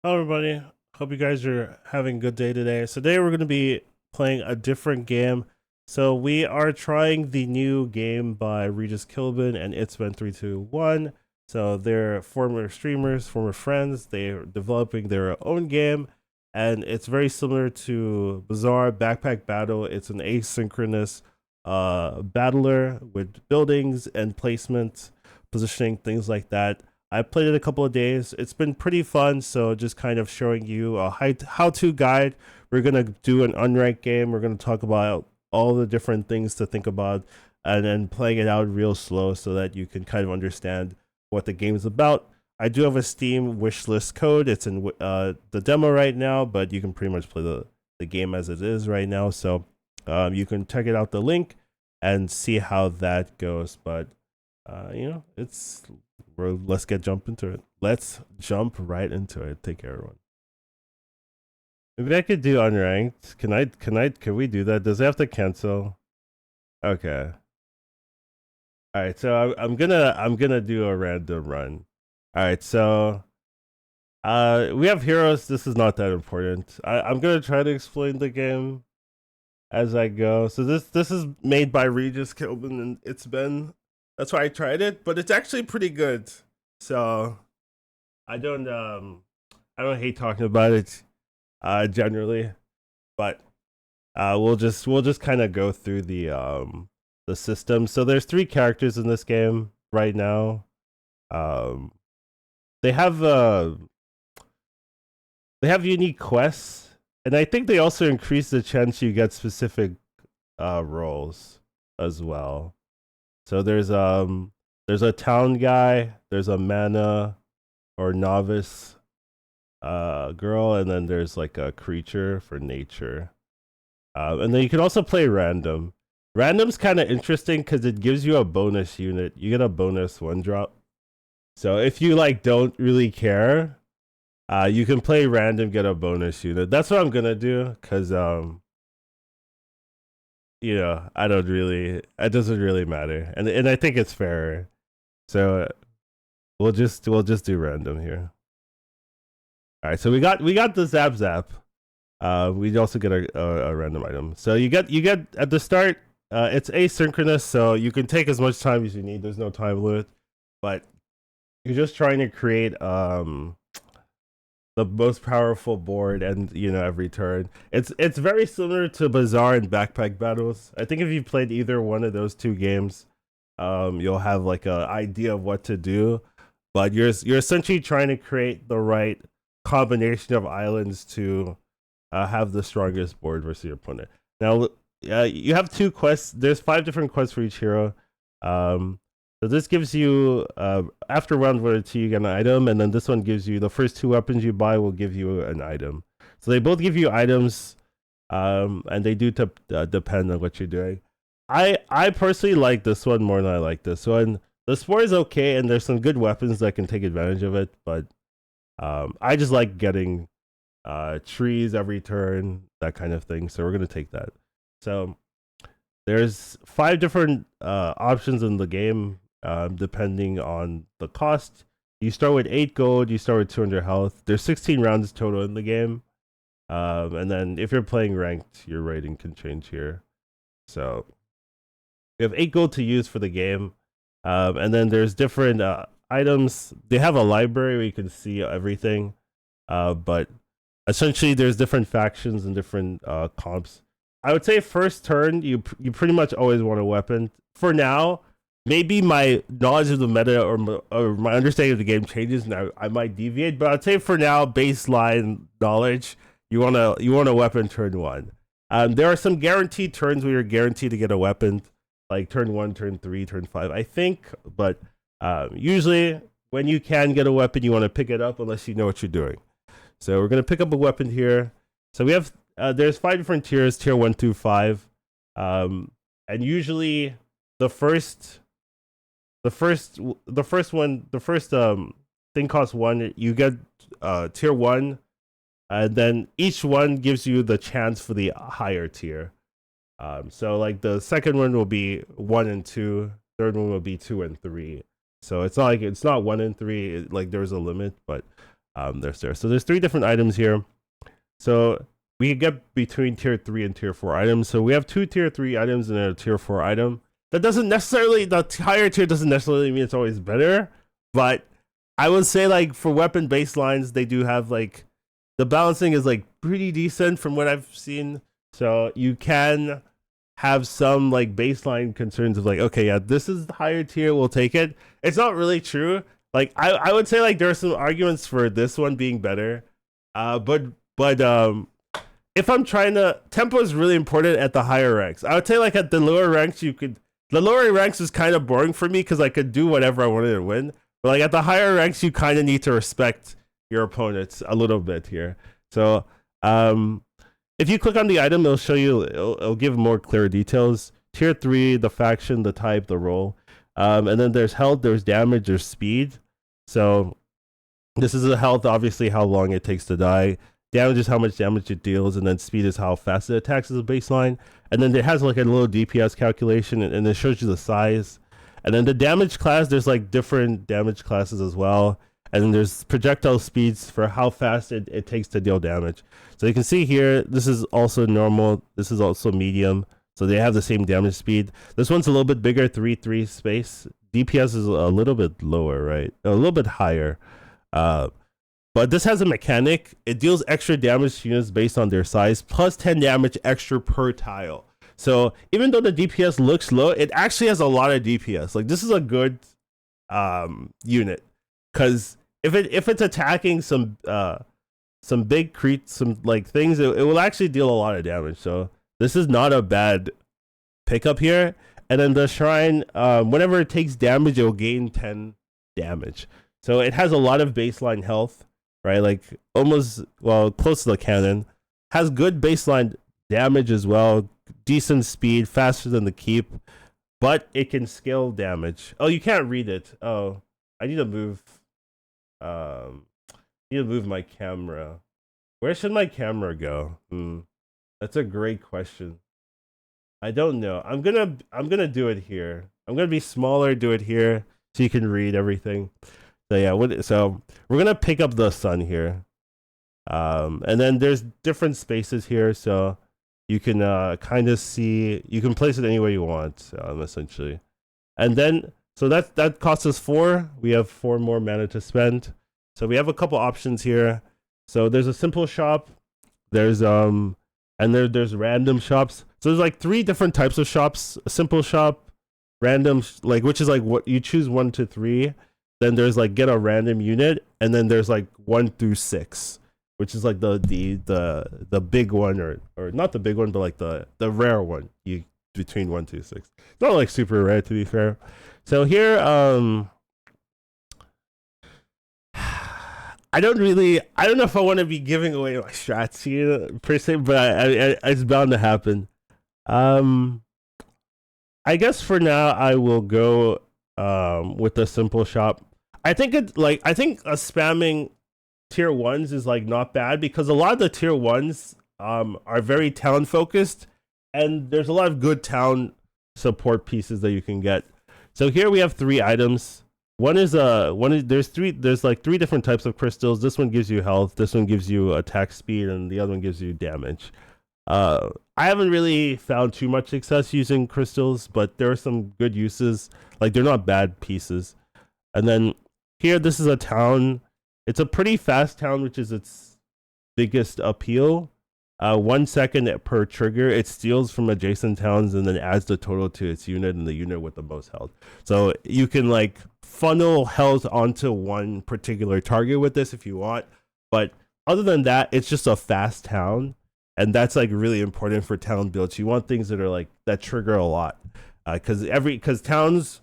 Hello, everybody. Hope you guys are having a good day today. So today we're going to be playing a different game. So we are trying the new game by Regis, Killbin and ItsBen321. So they're former streamers, former friends. They're developing their own game, and it's very similar to Bazaar Backpack Battle. It's an asynchronous battler with buildings and placement, positioning, things like that. I played it a couple of days. It's been pretty fun. So just kind of showing you a how-to guide. We're gonna do an unranked game. We're gonna talk about all the different things to think about, and then playing it out real slow so that you can kind of understand what the game is about. I do have a Steam wishlist code. It's in the demo right now, but you can pretty much play the game as it is right now. So you can check it out the link and see how that goes. But it's let's jump into it. Let's jump right into it. Take care, everyone. Maybe I could do unranked. Can we do that? Does it have to cancel? Okay. All right. So I'm gonna do a random run. All right. So we have heroes. This is not that important. I'm gonna try to explain the game as I go. So this is made by Regis, Killbin, and it's been. That's why I tried it, but it's actually pretty good. So I don't um I don't hate talking about it generally, but we'll just kind of go through the system. So there's three characters in this game right now. Um they have uh they have unique quests, and I think they also increase the chance you get specific roles as well. So there's a town guy, there's a mana or novice girl, and then there's like a creature for nature. And then you can also play random. Random's kind of interesting because it gives you a bonus unit. You get a bonus one drop. So if you like don't really care, you can play random, get a bonus unit. That's what I'm gonna do because I don't really. It doesn't really matter, and I think it's fairer. So we'll just do random here. All right, so we got the zap zap. We also get a random item. So you get at the start. It's asynchronous, so you can take as much time as you need. There's no time limit, but you're just trying to create the most powerful board, and every turn. It's very similar to Bazaar and Backpack Battles. I think if you played either one of those two games, you'll have like a idea of what to do. But you're essentially trying to create the right combination of islands to have the strongest board versus your opponent. Now, you have two quests. There's 5 different quests for each hero. Um, so this gives you after round 1 or 2, you get an item, and then this one gives you the first 2 weapons you buy will give you an item. So they both give you items, and they do depend on what you're doing. I personally like this one more than I like this one. The sport is okay, and there's some good weapons that can take advantage of it, but I just like getting trees every turn, that kind of thing. So we're gonna take that. So there's 5 different options in the game, depending on the cost. You start with 8 gold. You start with 200 health. There's 16 rounds total in the game, and then if you're playing ranked, your rating can change here. So you have 8 gold to use for the game, and then there's different items. They have a library where you can see everything, but essentially there's different factions and different comps. I would say first turn you pretty much always want a weapon. For now, maybe my knowledge of the meta or my understanding of the game changes, and I might deviate. But I'd say for now, baseline knowledge, you want a weapon turn one. There are some guaranteed turns where you're guaranteed to get a weapon, like turn 1, turn 3, turn 5, I think. But usually, when you can get a weapon, you want to pick it up unless you know what you're doing. So we're gonna pick up a weapon here. So we have there's 5 different tiers, tier 1 through 5, and usually the first thing costs 1. You get tier 1, and then each one gives you the chance for the higher tier. So like the second one will be 1 and 2, third one will be 2 and 3. So it's not 1 and 3. Like there's a limit, but there. So there's 3 different items here. So we can get between tier 3 and tier 4 items. So we have 2 tier 3 items and a tier 4 item. That doesn't necessarily, the higher tier doesn't necessarily mean it's always better, but I would say like for weapon baselines, they do have like, the balancing is like pretty decent from what I've seen. So you can have some like baseline concerns of like, okay, yeah, this is the higher tier, we'll take it. It's not really true. Like I would say like there are some arguments for this one being better. But if I'm trying to, tempo is really important at the higher ranks. I would say like at the lower ranks, the lower ranks is kind of boring for me because I could do whatever I wanted to win. But like at the higher ranks, you kind of need to respect your opponents a little bit here. So if you click on the item, it'll show you, it'll give more clear details. Tier 3, the faction, the type, the role. And then there's health, there's damage, there's speed. So this is a health, obviously how long it takes to die. Damage is how much damage it deals, and then speed is how fast it attacks as a baseline. And then it has like a little DPS calculation, and it shows you the size. And then the damage class, there's like different damage classes as well. And then there's projectile speeds for how fast it takes to deal damage. So you can see here, this is also normal. This is also medium. So they have the same damage speed. This one's a little bit bigger, 3-3 space. DPS is a little bit lower, right? A little bit higher. But this has a mechanic. It deals extra damage to units based on their size, plus 10 damage extra per tile. So even though the DPS looks low, it actually has a lot of DPS. Like this is a good unit, because if it's attacking some big creeps, some like things, it will actually deal a lot of damage. So this is not a bad pickup here. And then the shrine, whenever it takes damage, it will gain 10 damage. So it has a lot of baseline health, right? Like almost, well, close to the cannon. Has good baseline damage as well. Decent speed, faster than the keep, but it can scale damage. Oh, you can't read it. Oh, I need to move. Need to move my camera. Where should my camera go? That's a great question. I don't know. I'm gonna do it here. I'm gonna be smaller, do it here, so you can read everything. So yeah, so we're gonna pick up the sun here, and then there's different spaces here, so you can kind of see. You can place it anywhere you want, essentially. And then so that costs us 4. We have 4 more mana to spend. So we have a couple options here. So there's a simple shop. There's and there's random shops. So there's like 3 different types of shops: a simple shop, random, like which is like what you choose 1 to 3. Then there's like get a random unit, and then there's like 1 through 6, which is like the big one, or not the big one, but like the rare one. You between 1 through 6. It's not like super rare, to be fair. So here, I don't know if I want to be giving away my strats here per se, but I it's bound to happen. I guess for now I will go with the simple shop. I think spamming tier 1s is like not bad, because a lot of the tier 1s are very town focused, and there's a lot of good town support pieces that you can get. So here we have 3 items. There's like 3 different types of crystals. This one gives you health, this one gives you attack speed, and the other one gives you damage. I haven't really found too much success using crystals, but there are some good uses. Like they're not bad pieces. And then here, this is a town. It's a pretty fast town, which is its biggest appeal. 1 second per trigger, it steals from adjacent towns and then adds the total to its unit and the unit with the most health. So you can like funnel health onto one particular target with this if you want. But other than that, it's just a fast town. And that's like really important for town builds. You want things that are like that trigger a lot, because towns,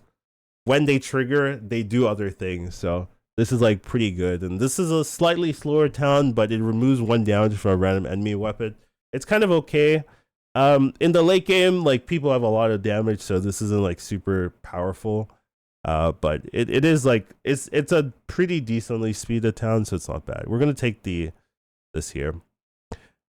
when they trigger, they do other things. So this is like pretty good. And this is a slightly slower town, but it removes 1 damage from a random enemy weapon. It's kind of okay. In the late game, like people have a lot of damage, so this isn't like super powerful. But it is like it's a pretty decently speeded town, so it's not bad. We're gonna take this here.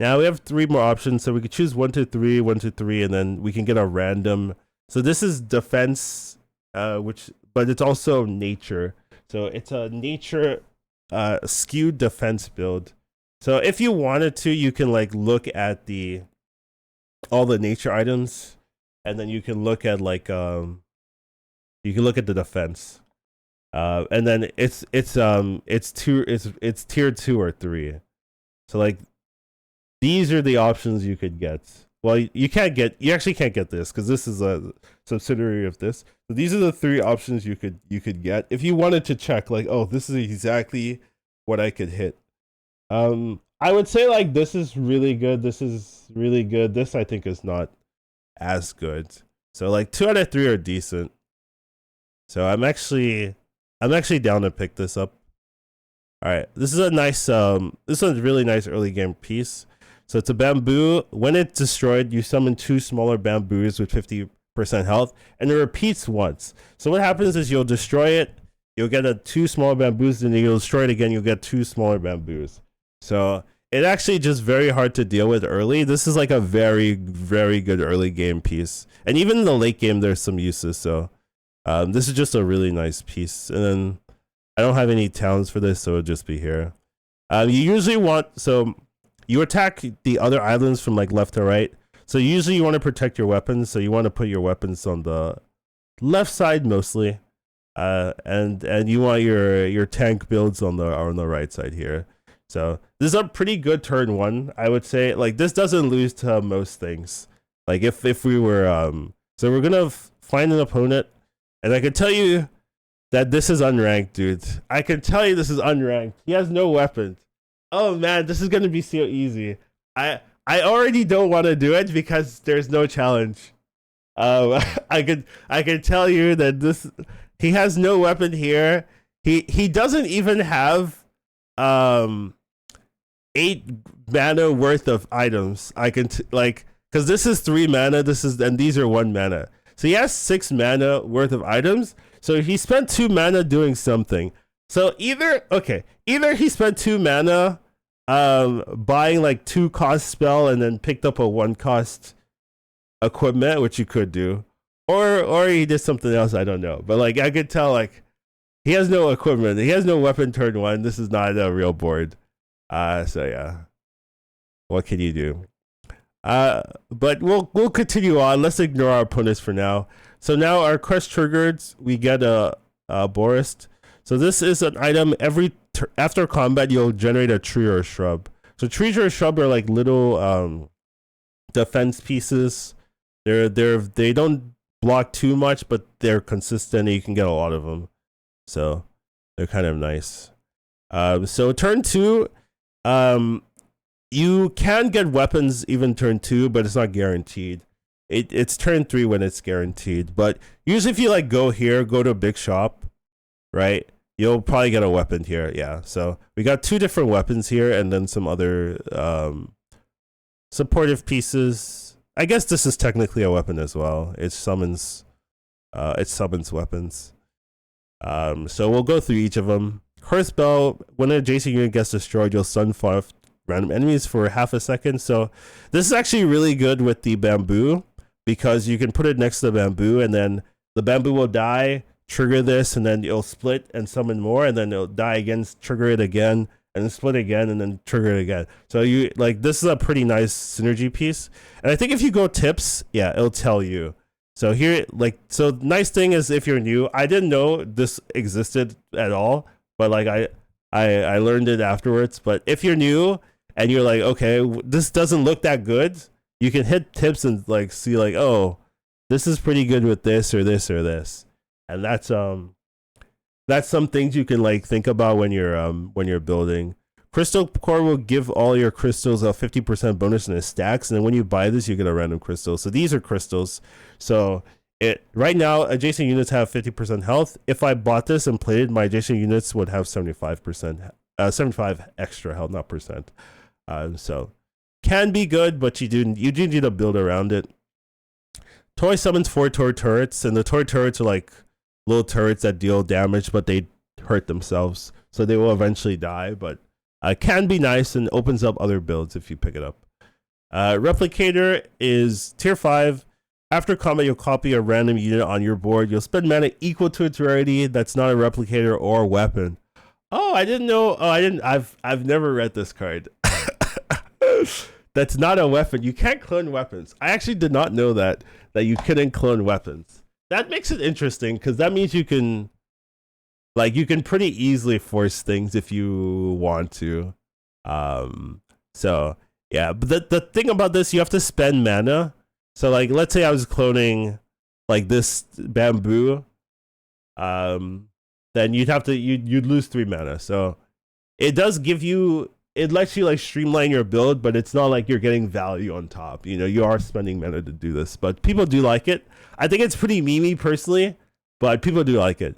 Now we have 3 more options, so we could choose 1 to 3, 1 to 3, and then we can get a random. So this is defense, but it's also nature. So it's a nature skewed defense build. So if you wanted to, you can like look at all the nature items, and then you can look at like the defense. And then it's tier 2 or 3. So like these are the options you could get. Well, you actually can't get this because this is a subsidiary of this. So these are the 3 options you could get if you wanted to check like, oh, this is exactly what I could hit. I would say like this is really good. This is really good. This I think is not as good. So like 2 out of 3 are decent. So I'm actually down to pick this up. All right, this is a nice this one's a really nice early game piece. So it's a bamboo. When it's destroyed, you summon 2 smaller bamboos with 50% health, and it repeats once. So what happens is you'll destroy it, you'll get 2 smaller bamboos, and then you'll destroy it again, you'll get 2 smaller bamboos. So it actually just very hard to deal with early. This is like a very, very good early game piece. And even in the late game, there's some uses. So this is just a really nice piece. And then I don't have any towns for this, so it'll just be here. You usually you attack the other islands from like left to right. So usually you want to protect your weapons. So you want to put your weapons on the left side mostly. And you want your tank builds on the right side here. So this is a pretty good turn 1, I would say. Like this doesn't lose to most things. Like if we were so we're gonna find an opponent, and I can tell you that this is unranked, dude. I can tell you this is unranked. He has no weapons. Oh man, this is gonna be so easy. I already don't want to do it because there's no challenge. I could tell you that he has no weapon here. He doesn't even have 8 mana worth of items. I can because this is 3 mana. And these are 1 mana. So he has 6 mana worth of items. So he spent 2 mana doing something. So either he spent 2 mana buying like 2 cost spell and then picked up a 1 cost equipment, which you could do, or he did something else. I don't know. But like I could tell like he has no equipment. He has no weapon turn 1. This is not a real board. So yeah. What can you do? But we'll continue on. Let's ignore our opponents for now. So now our quest triggered, we get a Borist. So this is an item after combat you'll generate a tree or a shrub. So trees or shrub are like little defense pieces. They don't block too much, but they're consistent and you can get a lot of them. So they're kind of nice. So turn 2, you can get weapons even turn 2, but it's not guaranteed. It's turn 3 when it's guaranteed. But usually if you like go to a big shop, right, you'll probably get a weapon here. Yeah, so we got 2 different weapons here and then some other supportive pieces. I guess this is technically a weapon as well. It summons weapons. So we'll go through each of them. Hearthstone, when an adjacent unit gets destroyed, you'll stun 5 random enemies for half a second. So this is actually really good with the bamboo because you can put it next to the bamboo and then the bamboo will die, trigger this, and then it'll split and summon more, and then it'll die again, trigger it again, and then split again, and then trigger it again. So you like this is a pretty nice synergy piece. And I think if you go tips, yeah, it'll tell you. So here, so nice thing is if you're new, I didn't know this existed at all, but like I learned it afterwards. But if you're new and you're like, okay, this doesn't look that good, you can hit tips and like see like, oh, this is pretty good with this or this or this. And that's some things you can like think about when you're building. Crystal Core will give all your crystals a 50% bonus in its stacks, and then when you buy this, you get a random crystal. So these are crystals. So right now, adjacent units have 50% health. If I bought this and played, my adjacent units would have 75%, 75 extra health, not percent. So can be good, but you do need to build around it. Toy summons 4 toy turrets, and the toy turrets are like little turrets that deal damage, but they hurt themselves, so they will eventually die. But can be nice and opens up other builds if you pick it up. Replicator is tier 5. After combat, you'll copy a random unit on your board. You'll spend mana equal to its rarity. That's not a replicator or weapon. Oh, I didn't know. Oh, I didn't. I've never read this card. That's not a weapon. You can't clone weapons. I actually did not know that you couldn't clone weapons. That makes it interesting because that means you can pretty easily force things if you want to. So yeah, but the thing about this, you have to spend mana. So like, let's say I was cloning like this bamboo, then you'd lose 3 mana. So it does give you, it lets you like streamline your build, but it's not like you're getting value on top. You know, you are spending mana to do this, but people do like it. I think it's pretty memey personally, but people do like it.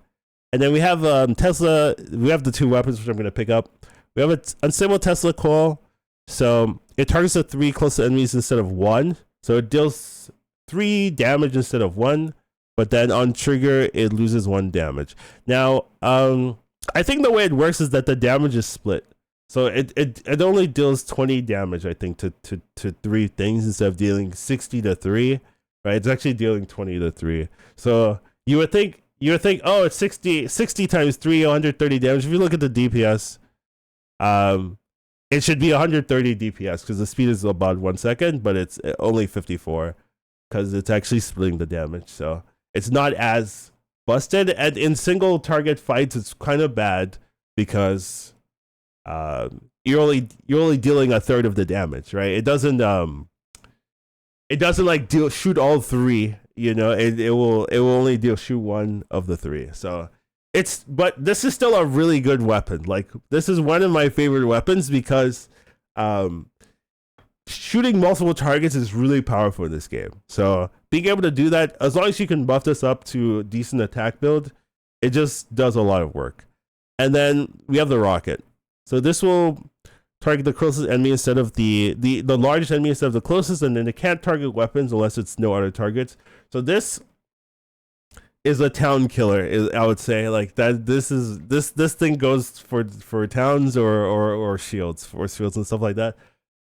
And then we have Tesla. We have the 2 weapons which I'm going to pick up. We have an unstable Tesla coil. So it targets the 3 closest enemies instead of 1. So it deals 3 damage instead of 1. But then on trigger, it loses 1 damage. Now, I think the way it works is that the damage is split. So it only deals 20 damage, I think, to 3 things instead of dealing 60 to 3. Right? It's actually dealing 20 to 3. So you would think, oh, it's 60 times 3, 130 damage. If you look at the DPS, it should be 130 DPS because the speed is about 1 second, but it's only 54 because it's actually splitting the damage. So it's not as busted. And in single target fights, it's kind of bad because you're only dealing a third of the damage, right? It doesn't like shoot all 3. You know, it will only shoot 1 of the 3. So but this is still a really good weapon. Like, this is one of my favorite weapons because shooting multiple targets is really powerful in this game. So being able to do that, as long as you can buff this up to a decent attack build, it just does a lot of work. And then we have the rocket. So this will target the closest enemy instead of the largest enemy instead of the closest, and then it can't target weapons unless it's no other targets. So this is a town killer, I would say. Like that, this thing goes for towns or shields and stuff like that.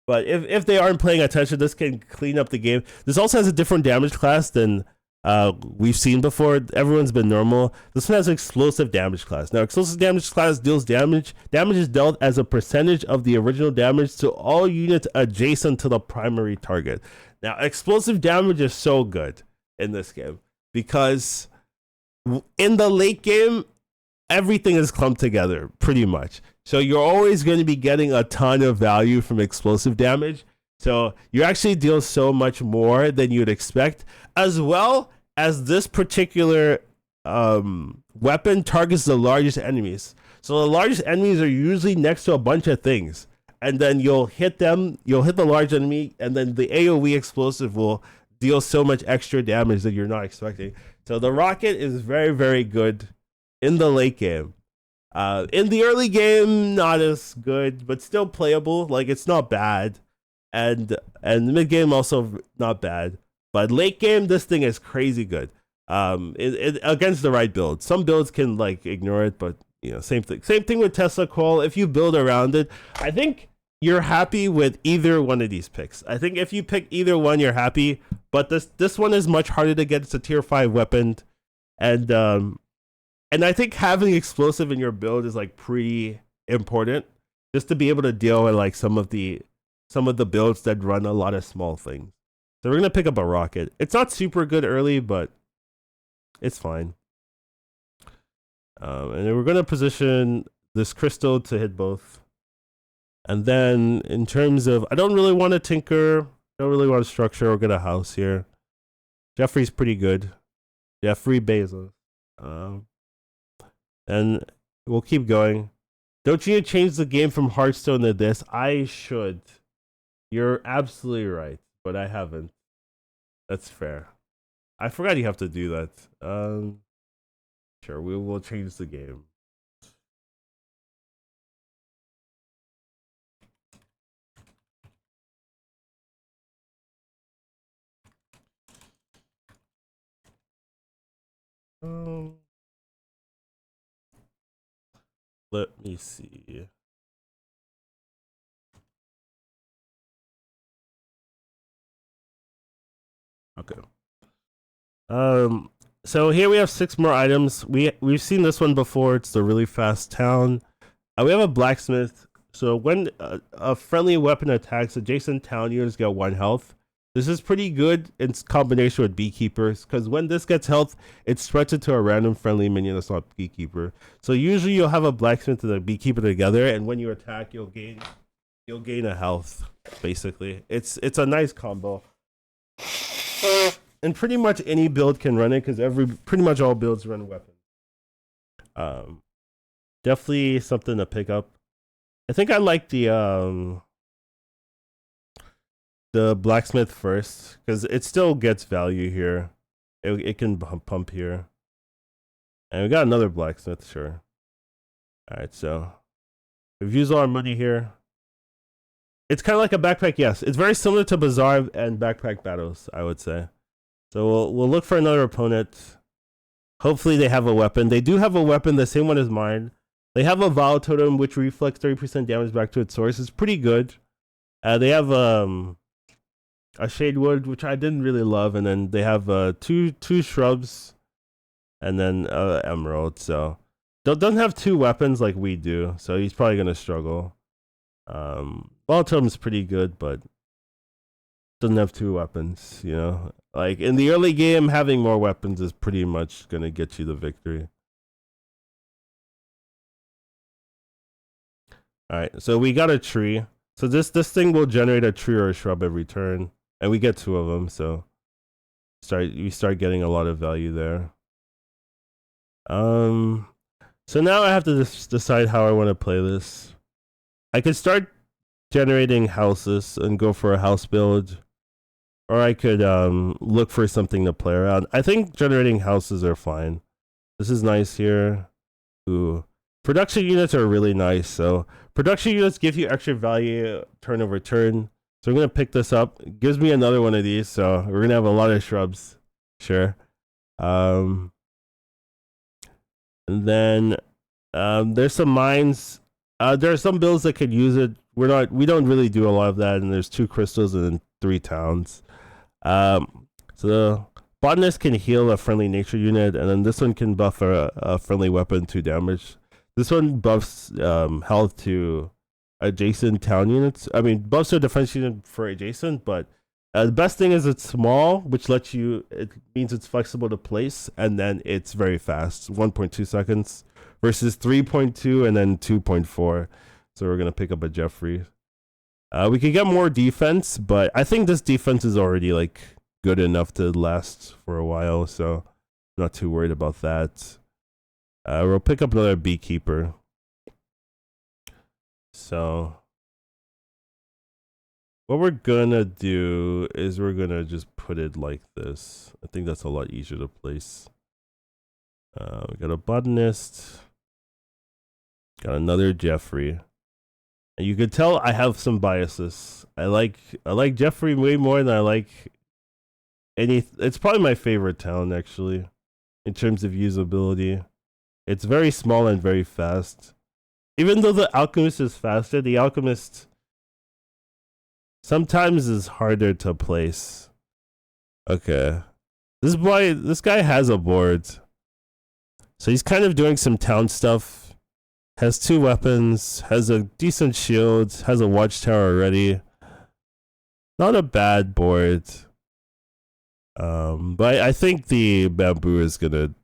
But if they aren't paying attention, this can clean up the game. This also has a different damage class than we've seen before. Everyone's been normal. This one has an explosive damage class. Now, explosive damage class deals damage. Damage is dealt as a percentage of the original damage to all units adjacent to the primary target. Now, explosive damage is so good in this game because in the late game, everything is clumped together pretty much. So you're always going to be getting a ton of value from explosive damage. So you actually deal so much more than you'd expect, as well as this particular weapon targets the largest enemies. So the largest enemies are usually next to a bunch of things, and then you'll hit them, you'll hit the large enemy, and then the AoE explosive will deal so much extra damage that you're not expecting. So the rocket is very, very good in the late game. In the early game, not as good, but still playable. Like, it's not bad. And mid game also not bad. But late game, this thing is crazy good. Against the right build. Some builds can like ignore it, but you know, same thing. Same thing with Tesla Coil. If you build around it, I think you're happy with either one of these picks. I think if you pick either one, you're happy. But this one is much harder to get. It's a tier 5 weapon. And I think having explosive in your build is like pretty important, just to be able to deal with like some of the builds that run a lot of small things. So we're gonna pick up a rocket. It's not super good early, but it's fine. And then we're gonna position this crystal to hit both. And then in terms of, I don't really want to tinker, don't really want to structure or get a house here. Jeffrey's pretty good. Jeffrey Bezos. And we'll keep going. Don't you need to change the game from Hearthstone to this? I should. You're absolutely right, but I haven't. That's fair. I forgot you have to do that. Sure, we will change the game. Let me see. Okay. So here we have 6 more items. We've seen this one before. It's the really fast town. We have a blacksmith. So when a friendly weapon attacks, adjacent town units get 1 health. This is pretty good in combination with beekeepers, because when this gets health, it spreads it to a random friendly minion that's not beekeeper. So usually you'll have a blacksmith and a beekeeper together, and when you attack, you'll gain 1 health. Basically, it's a nice combo, and pretty much any build can run it because pretty much all builds run weapons. Definitely something to pick up. I think I like the blacksmith first because it still gets value here. It can pump here, and we got another blacksmith. Sure. All right, so we've used all our money here. It's kind of like a backpack. Yes, it's very similar to Bazaar and backpack battles, I would say. So we'll look for another opponent. Hopefully they have a weapon. They do have a weapon, the same one as mine. They have a Vow Totem which reflects 30% damage back to its source. It's pretty good. They have a Shade Wood, which I didn't really love, and then they have two shrubs, and then Emerald. So doesn't have 2 weapons like we do. So he's probably gonna struggle. Vow Totem's pretty good, but doesn't have 2 weapons. You know, like in the early game, having more weapons is pretty much gonna get you the victory. All right, so we got a tree. So this thing will generate a tree or a shrub every turn, and we get 2 of them. So we start getting a lot of value there. So now I have to decide how I want to play this. I could start generating houses and go for a house build, or I could look for something to play around. I think generating houses are fine. This is nice here. Ooh. Production units are really nice. So production units give you extra value turn over turn. So I'm going to pick this up. It gives me another one of these. So we're going to have a lot of shrubs. Sure. And then there's some mines. There are some builds that could use it. We don't really do a lot of that. And there's 2 crystals and 3 towns. So the botanist can heal a friendly nature unit, and then this one can buff a friendly weapon 2 damage. This one buffs health to adjacent town units. I mean, buffs to defense unit for adjacent, but the best thing is it's small, which lets you. It means it's flexible to place, and then it's very fast, 1.2 seconds versus 3.2 and then 2.4. So we're gonna pick up a Jeffrey. We could get more defense, but I think this defense is already like good enough to last for a while, so I'm not too worried about that. We'll pick up another beekeeper. So what we're gonna do is we're gonna just put it like this. I think that's a lot easier to place. We got a botanist. Got another Jeffrey. And you could tell I have some biases. I like Jeffrey way more than I like any. It's probably my favorite town actually, in terms of usability. It's very small and very fast. Even though the alchemist is faster, the alchemist sometimes is harder to place. Okay. This guy has a board. So he's kind of doing some town stuff. Has 2 weapons, has a decent shield, has a watchtower already. Not a bad board. But I think the bamboo is gonna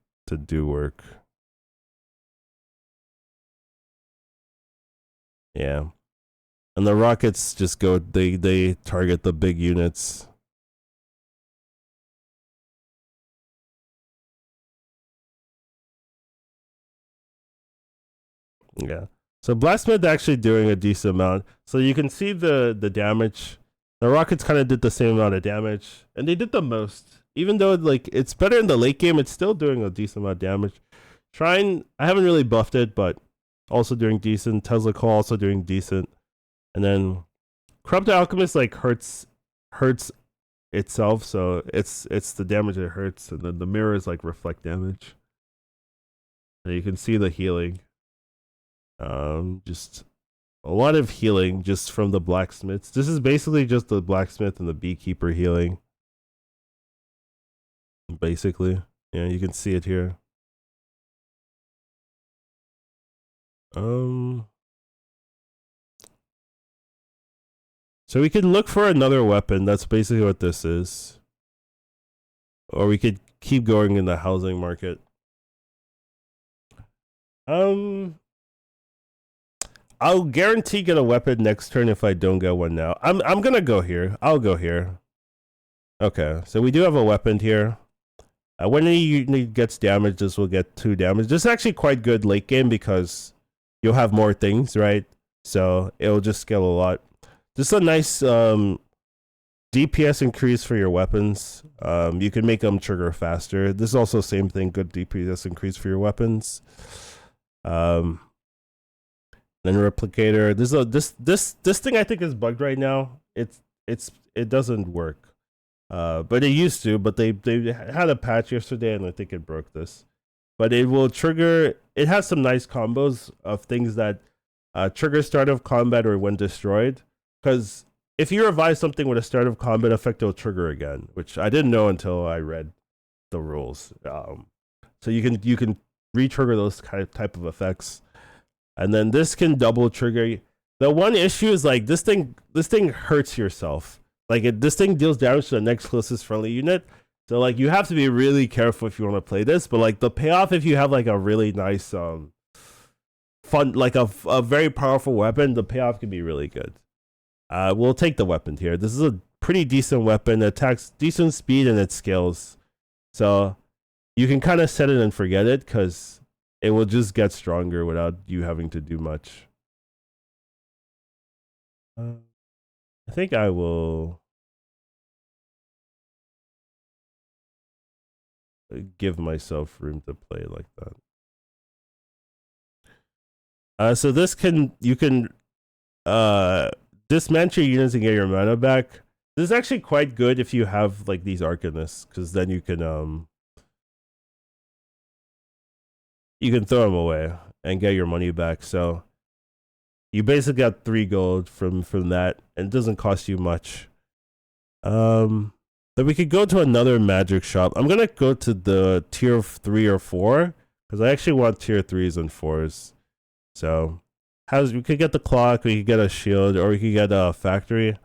do work. Yeah. And the rockets just go, they target the big units. Yeah. So Blacksmith actually doing a decent amount. So you can see the damage. The rockets kind of did the same amount of damage, and they did the most. Even though like it's better in the late game, it's still doing a decent amount of damage. Shrine, I haven't really buffed it, but also doing decent. Tesla Call also doing decent. And then Corrupt Alchemist like hurts itself, so it's the damage it hurts, and then the mirrors like reflect damage. And you can see the healing. Just a lot of healing just from the blacksmiths. This is basically just the blacksmith and the beekeeper healing. Basically, yeah, you can see it here. So we could look for another weapon. That's basically what this is. Or we could keep going in the housing market. I'll guarantee get a weapon next turn if I don't get one now. I'm gonna go here. I'll go here. Okay, so we do have a weapon here. When any unit gets damaged, this will get 2 damage. This is actually quite good late game because you'll have more things, right? So it'll just scale a lot. Just a nice DPS increase for your weapons. You can make them trigger faster. This is also same thing, good DPS increase for your weapons. Then replicator. This thing I think is bugged right now. It doesn't work. But it used to, but they had a patch yesterday and I think it broke this. But it will trigger, it has some nice combos of things that trigger start of combat or when destroyed. Because if you revive something with a start of combat effect, it'll trigger again, which I didn't know until I read the rules. So you can re-trigger those type of effects. And then this can double trigger. The one issue is like this thing hurts yourself. Like this thing deals damage to the next closest friendly unit. So like you have to be really careful if you want to play this. But like the payoff if you have like a really nice fun, like a very powerful weapon, the payoff can be really good. We'll take the weapon here. This is a pretty decent weapon. It attacks decent speed and it scales. So you can kind of set it and forget it because it will just get stronger without you having to do much. I think I will give myself room to play like that. So this you can dismantle your units and get your mana back. This is actually quite good if you have like these Arcanists, because then you can throw them away and get your money back. So you basically got 3 gold from that, and it doesn't cost you much. Then we could go to another magic shop. I'm gonna go to the tier 3 or 4 because I actually want tier 3s and 4s. So we could get the clock, we could get a shield, or we could get a factory.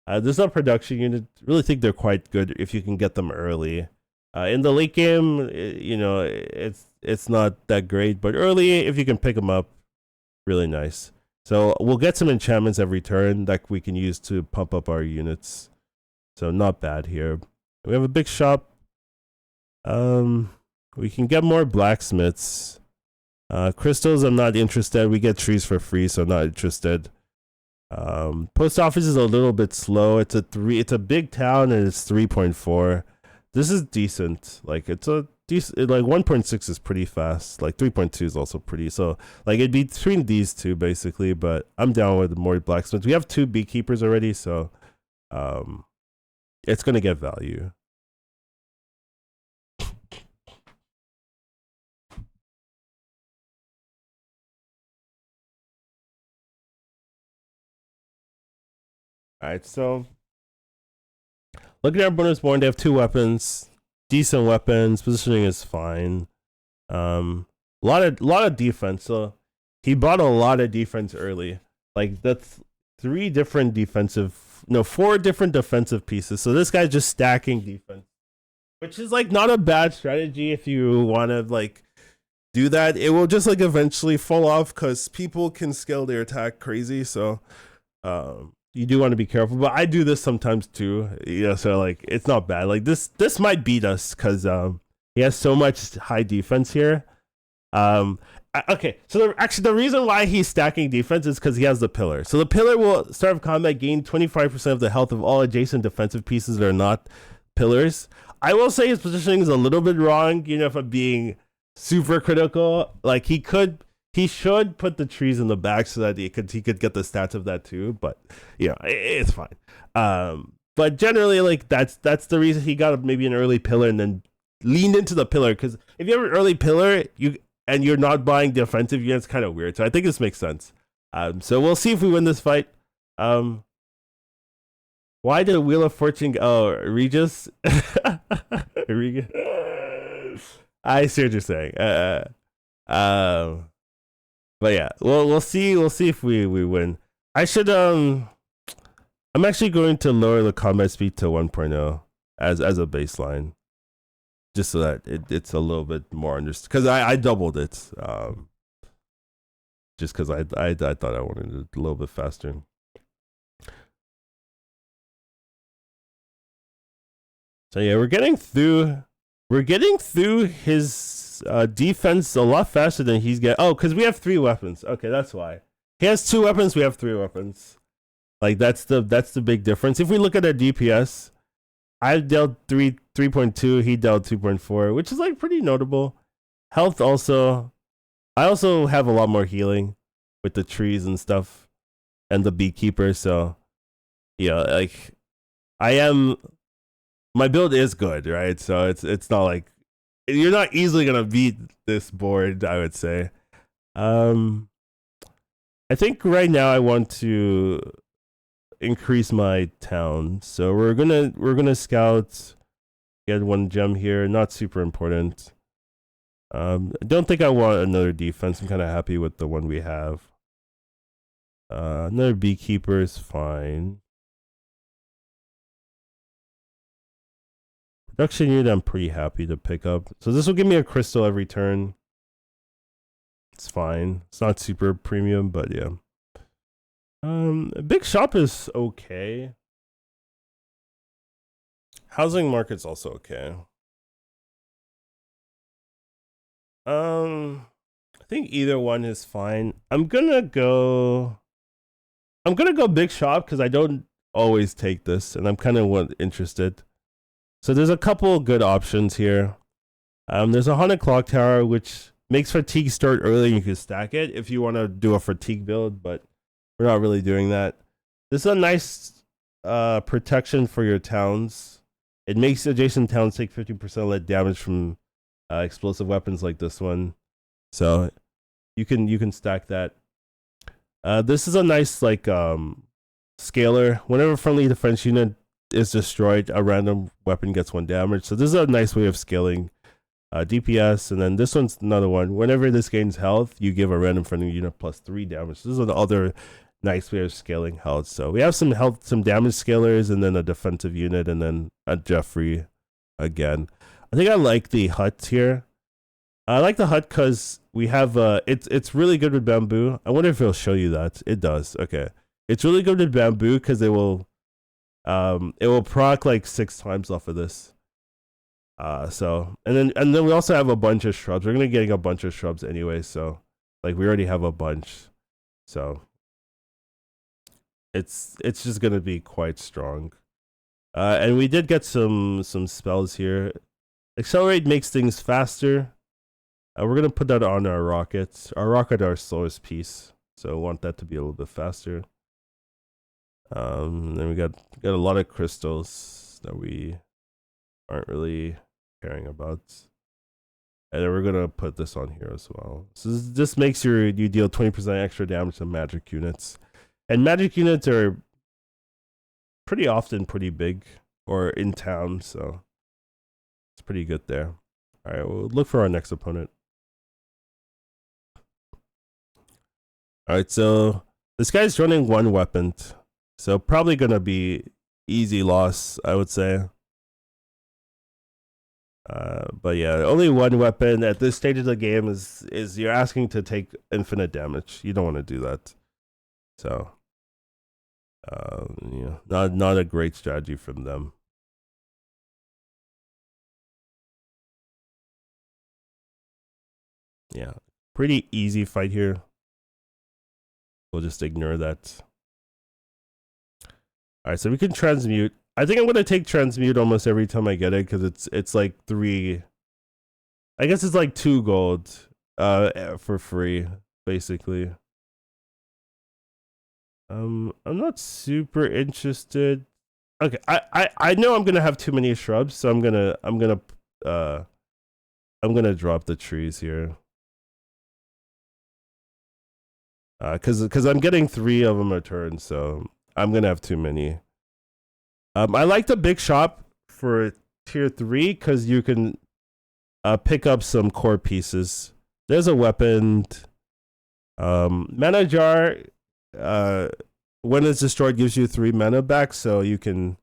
This is a production unit. Really think they're quite good if you can get them early. In the late game, you know, it's not that great, but early if you can pick them up, really nice. So we'll get some enchantments every turn that we can use to pump up our units. So not bad here. We have a big shop. We can get more blacksmiths. Crystals, I'm not interested. We get trees for free, so I'm not interested. Post office is a little bit slow. It's a big town and it's 3.4. This is decent. Like it's a decent, like 1.6 is pretty fast. Like 3.2 is also pretty. So like it'd be between these two basically, but I'm down with more blacksmiths. We have 2 beekeepers already, so it's gonna get value. Alright, so looking at our bonus born, they have 2 weapons, decent weapons. Positioning is fine. Lot of defense. So he bought a lot of defense early. Like that's 4 different defensive pieces. So this guy's just stacking defense, which is like not a bad strategy if you want to like do that. It will just like eventually fall off because people can scale their attack crazy. So you do want to be careful, but I do this sometimes too. Yeah, so like it's not bad. Like this might beat us because he has so much high defense here. Okay, so the reason why he's stacking defense is because he has the pillar. So the pillar will start of combat gain 25% of the health of all adjacent defensive pieces that are not pillars. I will say his positioning is a little bit wrong. You know, if I'm being super critical, like he should put the trees in the back so that he could get the stats of that too. But yeah, it's fine. But generally, like that's the reason he got maybe an early pillar and then leaned into the pillar. Because if you have an early pillar, you're not buying defensive units, kind of weird. So I think this makes sense. So we'll see if we win this fight. Why did Wheel of Fortune? Oh, Regis. Regis. I see what you're saying. But yeah, we'll see if we win. I should I'm actually going to lower the combat speed to 1.0 as a baseline, just so that it's a little bit more understood. Because I doubled it, just because I thought I wanted it a little bit faster. So yeah, we're getting through his defense a lot faster than he's getting. Oh, because we have 3 weapons. Okay, that's why. He has 2 weapons. We have 3 weapons. Like that's the big difference. If we look at our DPS, I dealt 3.2. He dealt 2.4, which is like pretty notable. Health also. I also have a lot more healing with the trees and stuff, and the beekeeper. So yeah, like I am. My build is good, right? So it's not like you're not easily gonna beat this board, I would say. I think right now I want to increase my town, so we're gonna scout, get 1 gem here. Not super important. I don't think I want another defense. I'm kind of happy with the one we have. Another beekeeper is fine. Production unit, I'm pretty happy to pick up. So this will give me a crystal every turn. It's fine. It's not super premium, but yeah. Big shop is okay. Housing market's also okay. I think either one is fine. I'm gonna go big shop because I don't always take this, and I'm kind of interested. So there's a couple good options here. There's a haunted clock tower, which makes fatigue start early, and you can stack it if you want to do a fatigue build, but we're not really doing that. This is a nice protection for your towns. It makes adjacent towns take 50% less damage from explosive weapons like this one. So you can stack that. This is a nice like scaler. Whenever friendly defense unit is destroyed, a random weapon gets 1 damage. So this is a nice way of scaling DPS. And then this one's another one. Whenever this gains health, you give a random friendly unit plus 3 damage. This is another nice way of scaling health. So we have some damage scalers, and then a defensive unit, and then a Jeffrey again. I think I like the hut here. I like the hut because we have it's really good with bamboo. I wonder if it'll show you that. It does. Okay. It's really good with bamboo because it will proc like 6 times off of this. So and then we also have a bunch of shrubs. We're gonna getting a bunch of shrubs anyway, so like we already have a bunch. So it's just gonna be quite strong. And we did get some spells here. Accelerate makes things faster. We're gonna put that on our rockets. Our rocket are our slowest piece, so I want that to be a little bit faster. Then we got a lot of crystals that we aren't really caring about, and then we're gonna put this on here as well. So this makes you deal 20% extra damage to magic units, and magic units are pretty often pretty big or in town, so it's pretty good there. All right, we'll look for our next opponent. All right, so this guy's running 1 weapon, so probably gonna be easy loss, I would say. But yeah, only 1 weapon at this stage of the game is you're asking to take infinite damage. You don't want to do that. So, yeah, not a great strategy from them. Yeah, pretty easy fight here. We'll just ignore that. All right, so we can transmute. I think I'm gonna take transmute almost every time I get it because it's like 3. I guess it's like 2 gold for free, basically. I'm not super interested. Okay, I know I'm gonna have too many shrubs, so I'm gonna drop the trees here. Because I'm getting 3 of them a turn, so I'm gonna have too many. I like the big shop for tier 3 because you can pick up some core pieces. There's a weapon. Mana jar when it's destroyed gives you 3 mana back, so you can.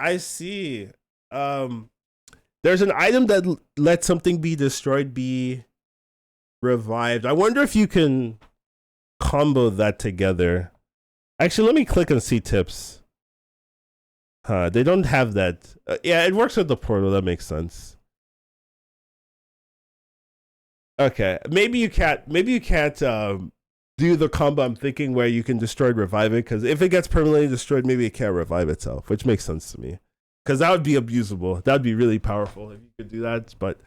I see. There's an item that lets something be destroyed be revived. I wonder if you can combo that together. Actually, let me click and see tips. They don't have that. Yeah, it works with the portal. That makes sense. Okay, maybe you can't. Maybe you can't do the combo I'm thinking where you can destroy and revive it, because if it gets permanently destroyed, maybe it can't revive itself, which makes sense to me. Because that would be abusable. That would be really powerful if you could do that. But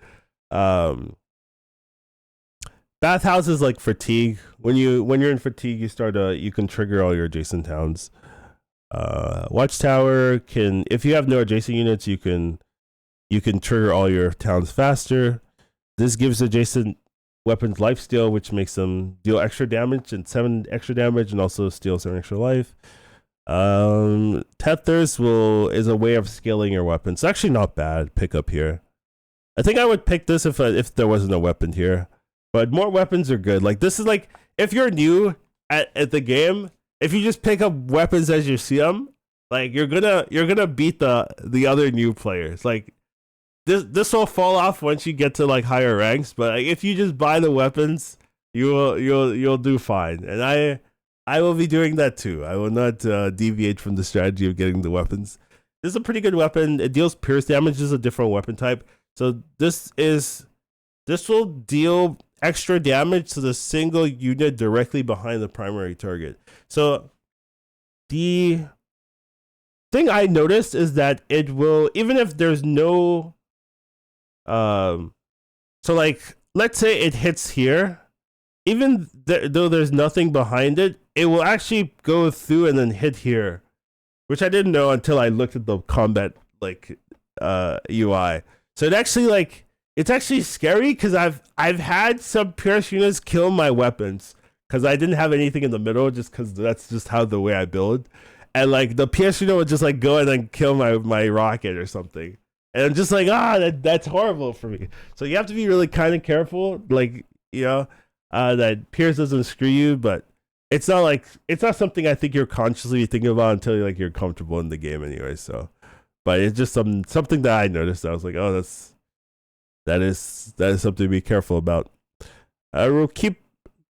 bathhouse is like fatigue. When you're in fatigue, you can trigger all your adjacent towns. Watchtower can, if you have no adjacent units, you can trigger all your towns faster. This gives adjacent weapons lifesteal, which makes them deal extra damage and 7 extra damage, and also steal 7 extra life. Tethers is a way of scaling your weapons. It's actually not bad pickup here. I think I would pick this if there wasn't a weapon here. But more weapons are good. Like, this is like, if you're new at the game, if you just pick up weapons as you see them, like, you're gonna beat the other new players. Like, this will fall off once you get to like higher ranks, but like, if you just buy the weapons, you'll do fine. And I will be doing that too. I will not deviate from the strategy of getting the weapons. This is a pretty good weapon. It deals pierce damage. This is a different weapon type. So this will deal extra damage to the single unit directly behind the primary target. So the thing I noticed is that it will, even if there's no so like, let's say it hits here, even though there's nothing behind it, it will actually go through and then hit here, which I didn't know until I looked at the combat like UI. So it actually, like, it's actually scary, because I've had some pierce units kill my weapons because I didn't have anything in the middle, just because that's just how the way I build, and like the pierce unit would just like go and then kill my rocket or something. And I'm just like, that's horrible for me. So you have to be really kind of careful, like, that Pierce doesn't screw you, but it's not something I think you're consciously thinking about until you're comfortable in the game anyway. So, but it's just something that I noticed. I was like, oh, that is something to be careful about. We'll keep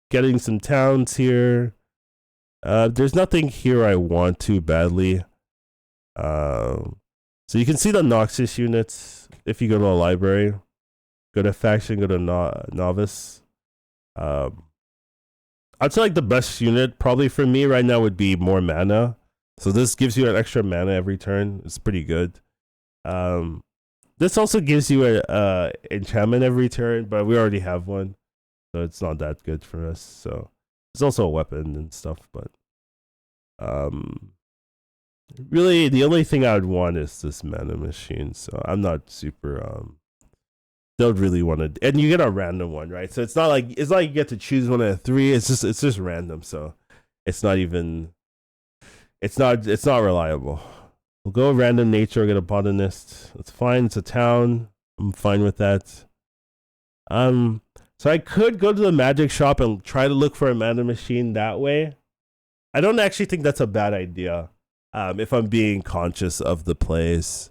getting some towns here. There's nothing here I want to badly. So you can see the Noxus units if you go to a library. Go to faction, go to novice. I'd say like the best unit probably for me right now would be more mana. So this gives you an extra mana every turn. It's pretty good. This also gives you a enchantment every turn, but we already have one, so it's not that good for us. So it's also a weapon and stuff, but really, the only thing I would want is this mana machine. So I'm not super don't really want to, and you get a random one, right? So it's not like you get to choose one of the 3. It's just random. So it's not reliable. We'll go random nature, get a botanist. That's fine. It's a town. I'm fine with that. So I could go to the magic shop and try to look for a mana machine that way. I don't actually think that's a bad idea. If I'm being conscious of the plays.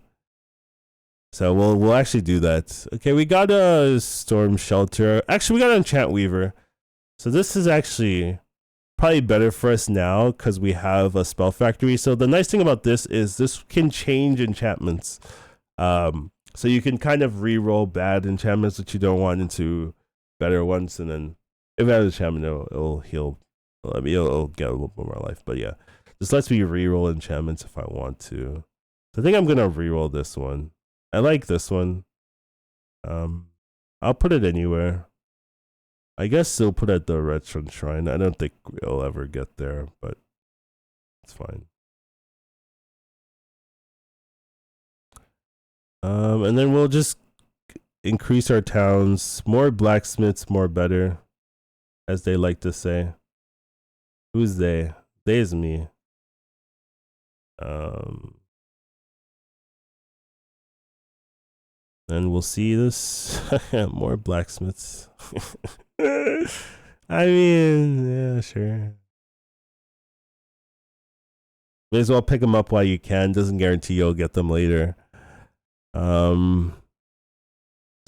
So we'll actually do that. Okay, we got a storm shelter. Actually, we got an enchant weaver. So this is actually probably better for us now because we have a spell factory. So the nice thing about this is this can change enchantments. So you can kind of re-roll bad enchantments that you don't want into better ones, and then if it has enchantment, it'll heal. I mean, it'll get a little bit more life. But yeah. This lets me re-roll enchantments if I want to. So I think I'm gonna re-roll this one. I like this one. I'll put it anywhere. I guess they'll put it at the Redstone Shrine. I don't think we'll ever get there, but it's fine. And then we'll just increase our towns. More blacksmiths, more better, as they like to say. Who's they? They is me. And we'll see this more blacksmiths. I mean, yeah, sure. May as well pick them up while you can. Doesn't guarantee you'll get them later. So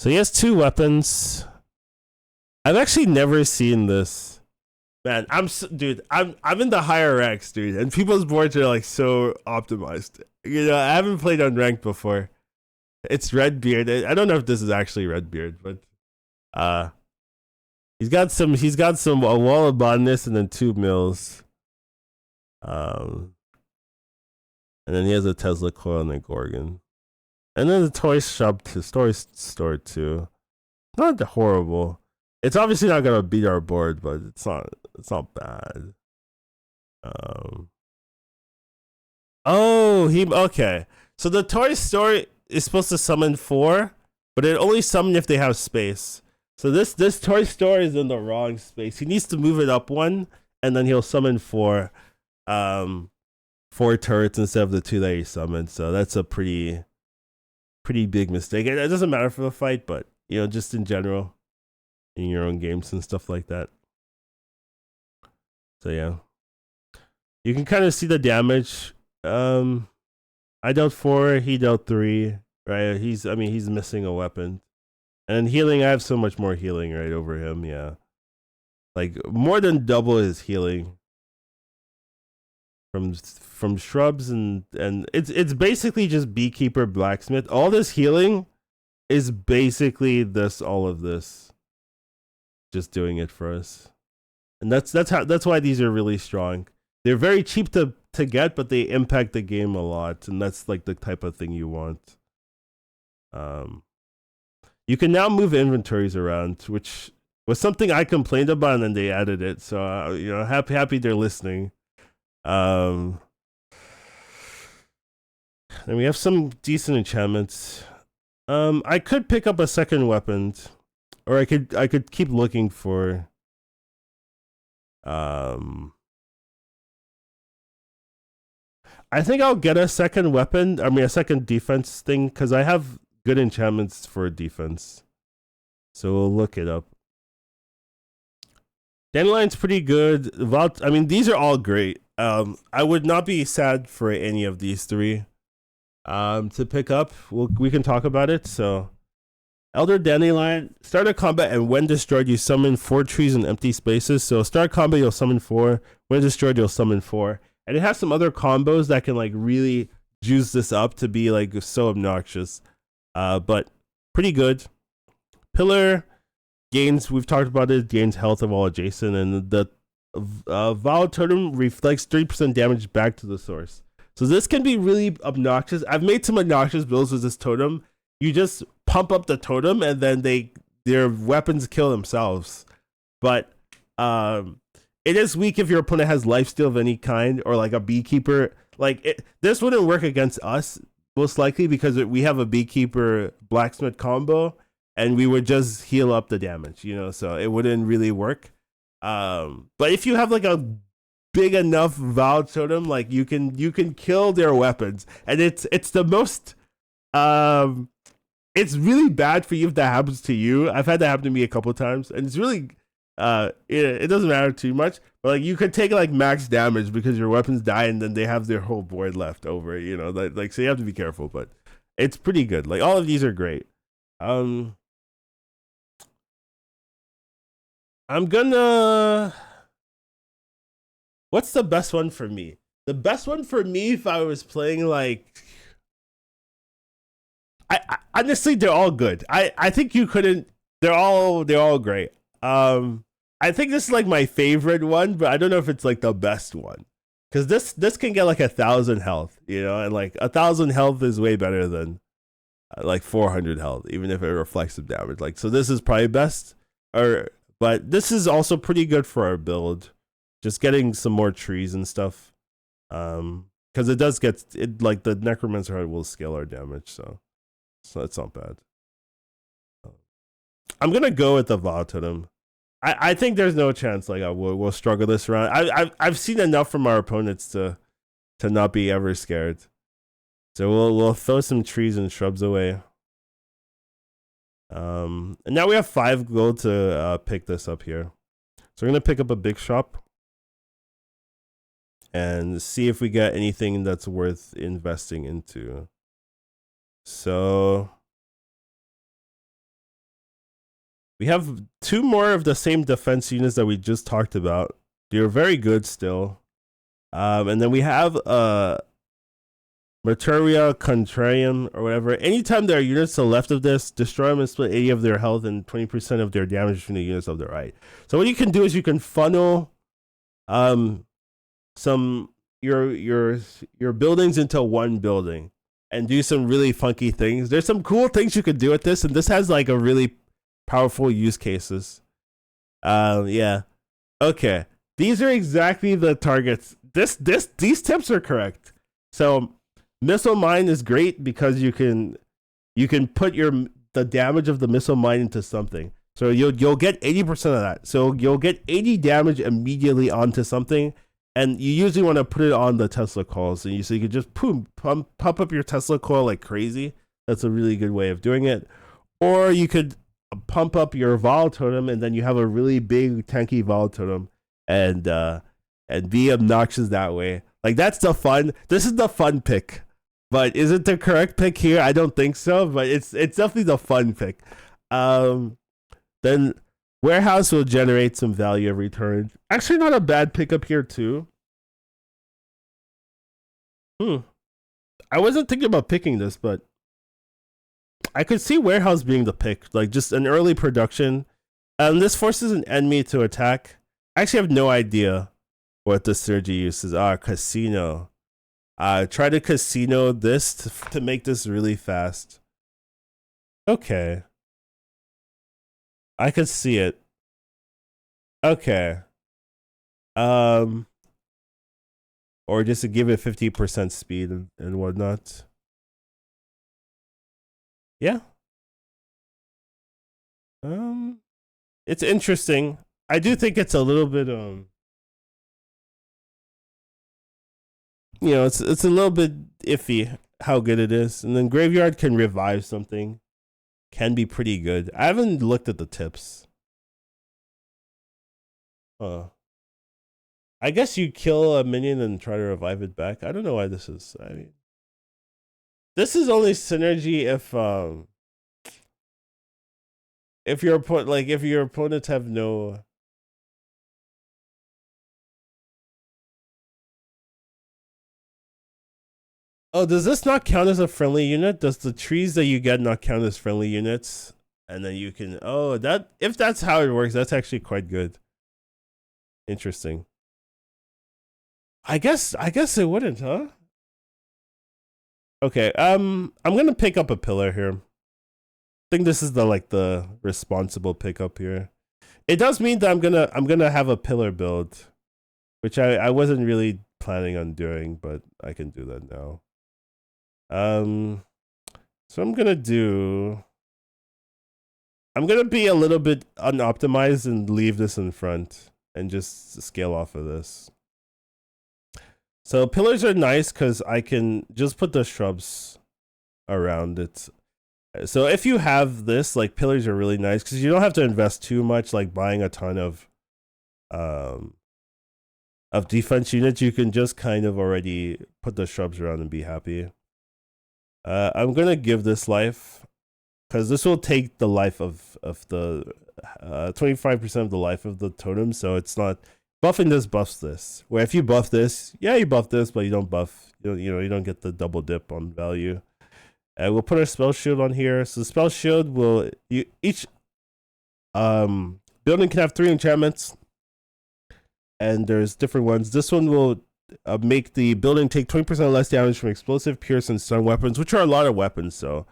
he has 2 weapons. I've actually never seen this. Man, dude, I'm in the higher ranks, dude, and people's boards are like so optimized. You know, I haven't played on ranked before. It's Redbeard. I don't know if this is actually Redbeard, but he's got some a wall of bondness and then 2 mills. And then he has a Tesla coil and a Gorgon. And then the toy shop to toy store too. Not horrible. It's obviously not gonna beat our board, but it's not bad. Okay. So the toy store is supposed to summon 4, but it only summon if they have space. So this toy store is in the wrong space. He needs to move it up 1, and then he'll summon 4 turrets instead of the 2 that he summoned. So that's a pretty big mistake. It doesn't matter for the fight, but you know, just in general, in your own games and stuff like that. So yeah, you can kind of see the damage. I dealt 4, he dealt 3, right? He's missing a weapon. And healing, I have so much more healing right over him, yeah. Like more than double his healing. From shrubs and it's basically just beekeeper blacksmith. All this healing is basically all of this. Just doing it for us. And that's why these are really strong. They're very cheap to get, but they impact the game a lot, and that's like the type of thing you want. You can now move inventories around, which was something I complained about, and then they added it. So you know, happy they're listening. And we have some decent enchantments. I could pick up a second weapon, or I could keep looking for. I think I'll get a second weapon. I mean, a second defense thing, because I have good enchantments for defense. So we'll look it up. Dandelion's pretty good. I mean, these are all great. I would not be sad for any of these 3 to pick up. We can talk about it. So, Elder Dandelion, start a combat, and when destroyed, you summon 4 trees in empty spaces. So, start combat, you'll summon 4. When destroyed, you'll summon 4. And it has some other combos that can like really juice this up to be like so obnoxious. But pretty good. Pillar gains, we've talked about it, gains health of all adjacent, and the Vow Totem reflects 3% damage back to the source. So this can be really obnoxious. I've made some obnoxious builds with this totem. You just pump up the totem and then their weapons kill themselves. But it is weak if your opponent has lifesteal of any kind, or like a beekeeper. Like this wouldn't work against us most likely, because we have a beekeeper blacksmith combo, and we would just heal up the damage, you know. So it wouldn't really work. But if you have like a big enough Vow Totem, like you can kill their weapons, and it's the most. It's really bad for you if that happens to you. I've had that happen to me a couple of times, and it's really it doesn't matter too much, but like you could take like max damage because your weapons die, and then they have their whole board left over, you know, like so you have to be careful, but it's pretty good. Like all of these are great. I'm gonna. What's the best one for me? The best one for me, if I was playing like, I honestly, they're all good. I think you couldn't. They're all great. I think this is like my favorite one, but I don't know if it's like the best one, because this can get like 1,000 health, you know, and like 1,000 health is way better than like 400 health, even if it reflects some damage. Like, so this is probably best, but this is also pretty good for our build, just getting some more trees and stuff, because it does get it, like the Necromancer Heart will scale our damage, so that's not bad. I'm gonna go with the Vow Totem. I think there's no chance like we'll struggle this round. I've seen enough from our opponents to not be ever scared. So we'll throw some trees and shrubs away. And now we have 5 gold to pick this up here. So we're gonna pick up a big shop and see if we get anything that's worth investing into. So we have 2 more of the same defense units that we just talked about. They're very good still. And then we have Materia Contrarium or whatever. Anytime there are units to the left of this, destroy them and split 80 of their health and 20% of their damage between the units of the right. So what you can do is you can funnel some your buildings into one building and do some really funky things. There's some cool things you could do with this, and this has like a really powerful use cases. Yeah. Okay. These are exactly the targets. These tips are correct. So missile mine is great because you can put the damage of the missile mine into something. So you'll get 80% of that. So you'll get 80 damage immediately onto something, and you usually want to put it on the Tesla coils. And so you can just pump up your Tesla coil like crazy. That's a really good way of doing it. Or you could pump up your Vol Totem, and then you have a really big tanky Vol Totem, and be obnoxious that way. Like that's the fun. This is the fun pick. But is it the correct pick here? I don't think so, but it's definitely the fun pick. Then Warehouse will generate some value every turn. Actually, not a bad pickup here too. I wasn't thinking about picking this, but I could see Warehouse being the pick, like just an early production. This forces an enemy to attack. I actually have no idea what the Sergi uses. Casino. Try to casino this to make this really fast. Okay. I could see it. Okay. Or just to give it 50% speed and whatnot. Yeah. It's interesting. I do think it's a little bit it's a little bit iffy how good it is. And then Graveyard can revive something. Can be pretty good. I haven't looked at the tips. I guess you kill a minion and try to revive it back. I don't know why this is. I mean, this is only synergy if your opponents have no. Oh, does this not count as a friendly unit? Does the trees that you get not count as friendly units? And then you can if that's how it works, that's actually quite good. Interesting. I guess it wouldn't, huh? Okay, I'm gonna pick up a pillar here. I think this is the responsible pickup here. It does mean that I'm gonna have a pillar build, which I wasn't really planning on doing, but I can do that now. So I'm gonna be a little bit unoptimized and leave this in front and just scale off of this. So pillars are nice because I can just put the shrubs around it. So if you have this, like, pillars are really nice because you don't have to invest too much, like buying a ton of defense units. You can just kind of already put the shrubs around and be happy. I'm gonna give this life because this will take the life of the 25% of the life of the totem. So it's not buffing this buffs this. Where if you buff this, yeah, you buff this, but you don't buff. You don't get the double dip on value. We'll put our spell shield on here. So the spell shield will each building can have 3 enchantments, and there's different ones. This one will make the building take 20% less damage from explosive, pierce, and stun weapons, which are a lot of weapons. So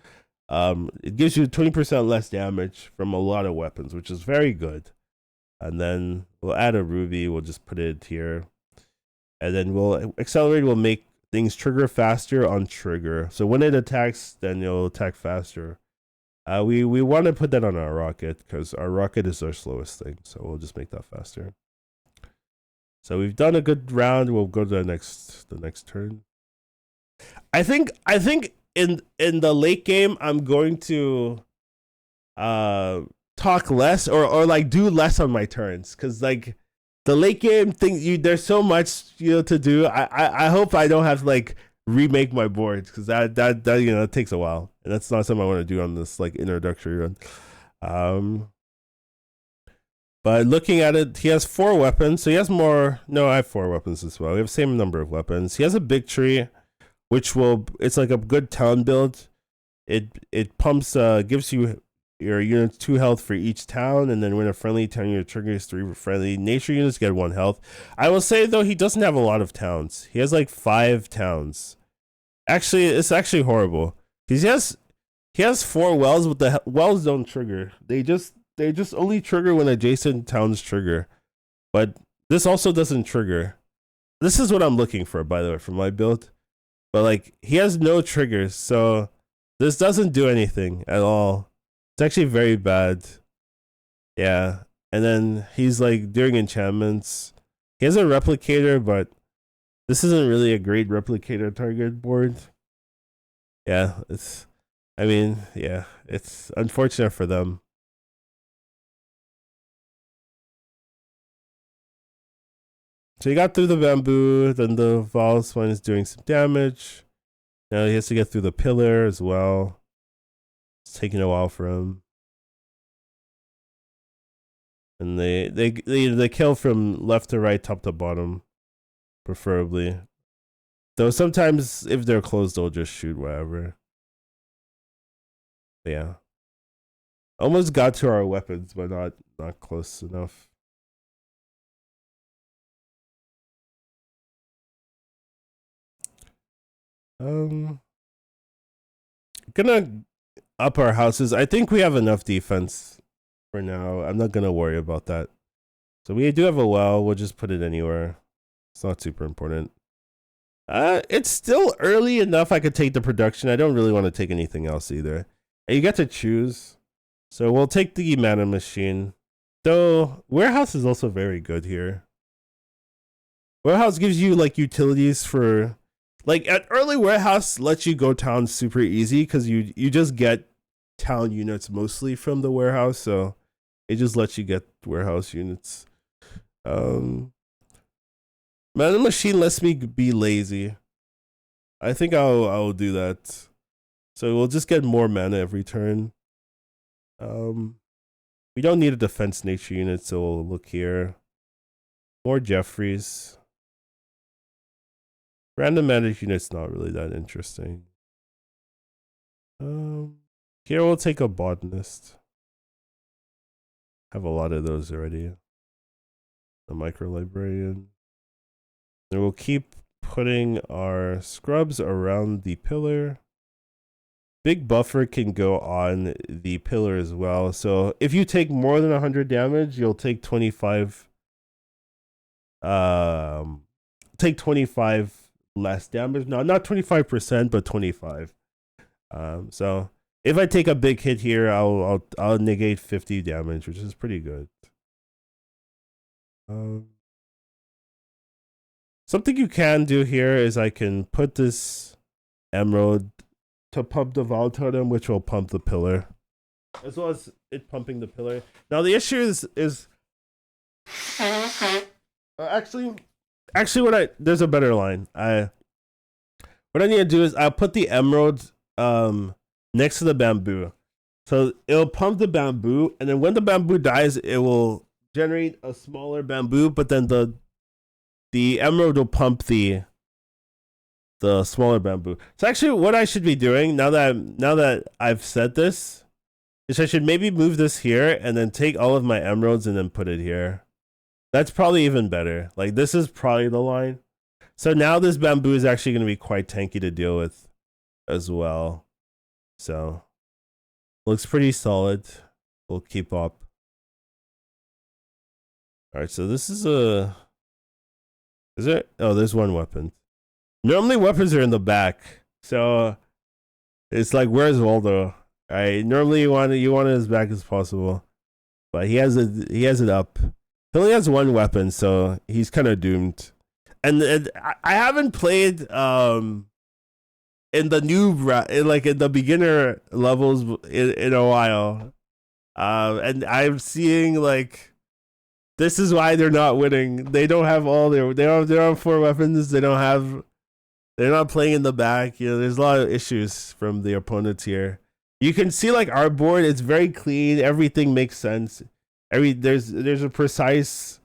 it gives you 20% less damage from a lot of weapons, which is very good. And then we'll add a ruby. We'll just put it here, and then we'll accelerate. We'll make things trigger faster on trigger. So when it attacks, then it'll attack faster. We want to put that on our rocket because our rocket is our slowest thing. So we'll just make that faster. So we've done a good round. We'll go to the next turn. I think in the late game, I'm going to talk less or like do less on my turns, because like the late game thing, there's so much to do. I hope I don't have to like remake my boards, because that it takes a while, and that's not something I want to do on this like introductory run. But looking at it, he has 4 weapons, so he has more. No, I have 4 weapons as well. We have the same number of weapons. He has a big tree, which it's like a good town build. It pumps, gives you your units 2 health for each town, and then when a friendly town unit triggers 3 friendly nature units, get 1 health. I will say though, he doesn't have a lot of towns. He has like 5 towns. Actually, it's actually horrible. He has 4 wells, but the wells don't trigger. They just only trigger when adjacent towns trigger. But this also doesn't trigger. This is what I'm looking for, by the way, for my build. But like, he has no triggers, so this doesn't do anything at all. It's actually very bad. Yeah. And then he's like doing enchantments. He has a replicator, but this isn't really a great replicator target board. Yeah, it's unfortunate for them. So he got through the bamboo, then the Val's one is doing some damage. Now he has to get through the pillar as well. It's taking a while for him. And they kill from left to right, top to bottom, preferably. Though sometimes if they're close, they'll just shoot whatever. But yeah. Almost got to our weapons, but not close enough. Gonna up our houses. I think we have enough defense for now. I'm not gonna worry about that. So we do have a well. We'll just put it anywhere. It's not super important. It's still early enough I could take the production. I don't really want to take anything else either. And you get to choose. So we'll take the mana machine. Though warehouse is also very good here. Warehouse gives you like utilities for, like, at early warehouse lets you go town super easy because you just get town units mostly from the warehouse, so it just lets you get warehouse units. Mana machine lets me be lazy. I think I'll do that. So we'll just get more mana every turn. We don't need a defense nature unit, so we'll look here. More Jeffries. Random magic unit's not really that interesting. Here we'll take a botanist. Have a lot of those already. A micro librarian. And we'll keep putting our scrubs around the pillar. Big buffer can go on the pillar as well. So if you take more than 100 damage, you'll take 25. Take 25 less damage. No, not 25%, but 25. So if I take a big hit here, I'll negate 50 damage, which is pretty good. Something you can do here is I can put this emerald to pump the Val Totem, which will pump the pillar, as well as it pumping the pillar. Now the issue is actually there's a better line. What I need to do is I'll put the emerald next to the bamboo, so it'll pump the bamboo, and then when the bamboo dies, it will generate a smaller bamboo, but then the emerald will pump the smaller bamboo. So actually what I should be doing now that I've said this is I should maybe move this here and then take all of my emeralds and then put it here. That's probably even better. Like, this is probably the line. So now this bamboo is actually going to be quite tanky to deal with as well. So looks pretty solid. We'll keep up. All right, so this is a... Is it? Oh, there's one weapon. Normally weapons are in the back, so it's like, where's Waldo? All right, normally you want it as back as possible, but he has it up. He only has one weapon, so he's kind of doomed. And I haven't played in the in the beginner levels in a while. And I'm seeing like this is why they're not winning. They don't have all their they're on 4 weapons. They're not playing in the back. You know, there's a lot of issues from the opponents here. You can see like our board, it's very clean. Everything makes sense. There's a precise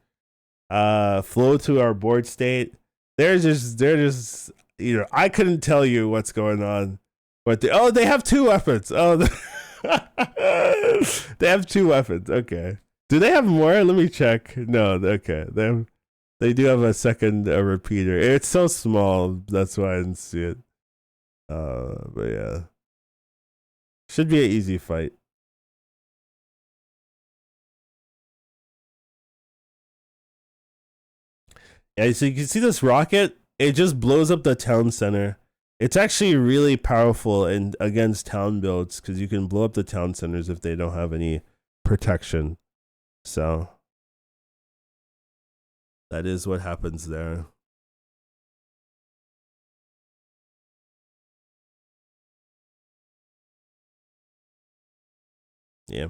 flow to our board state. They're just you know, I couldn't tell you what's going on. But they have 2 weapons. Oh, they have 2 weapons. Okay. Do they have more? Let me check. No, okay. They do have a second repeater. It's so small, that's why I didn't see it. But yeah. Should be an easy fight. Yeah, so you can see this rocket, it just blows up the town center. It's actually really powerful in against town builds because you can blow up the town centers if they don't have any protection. So that is what happens there. Yeah.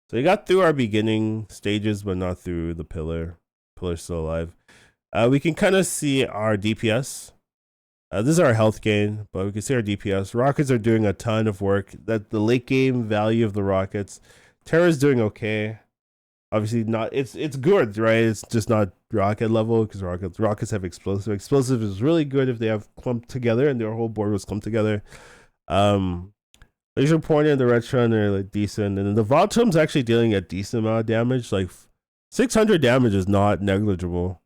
So we got through our beginning stages, but not through the pillar. Pillar's still alive. We can kind of see our DPS. This is our health gain, but we can see our DPS. Rockets are doing a ton of work. That the late game value of the rockets. Terra's doing okay. Obviously not. It's good, right? It's just not rocket level because rockets have explosive. Explosive is really good if they have clumped together and their whole board was clumped together. Laser pointer and the Retron are like decent, and then the Voltom's actually dealing a decent amount of damage. Like 600 damage is not negligible.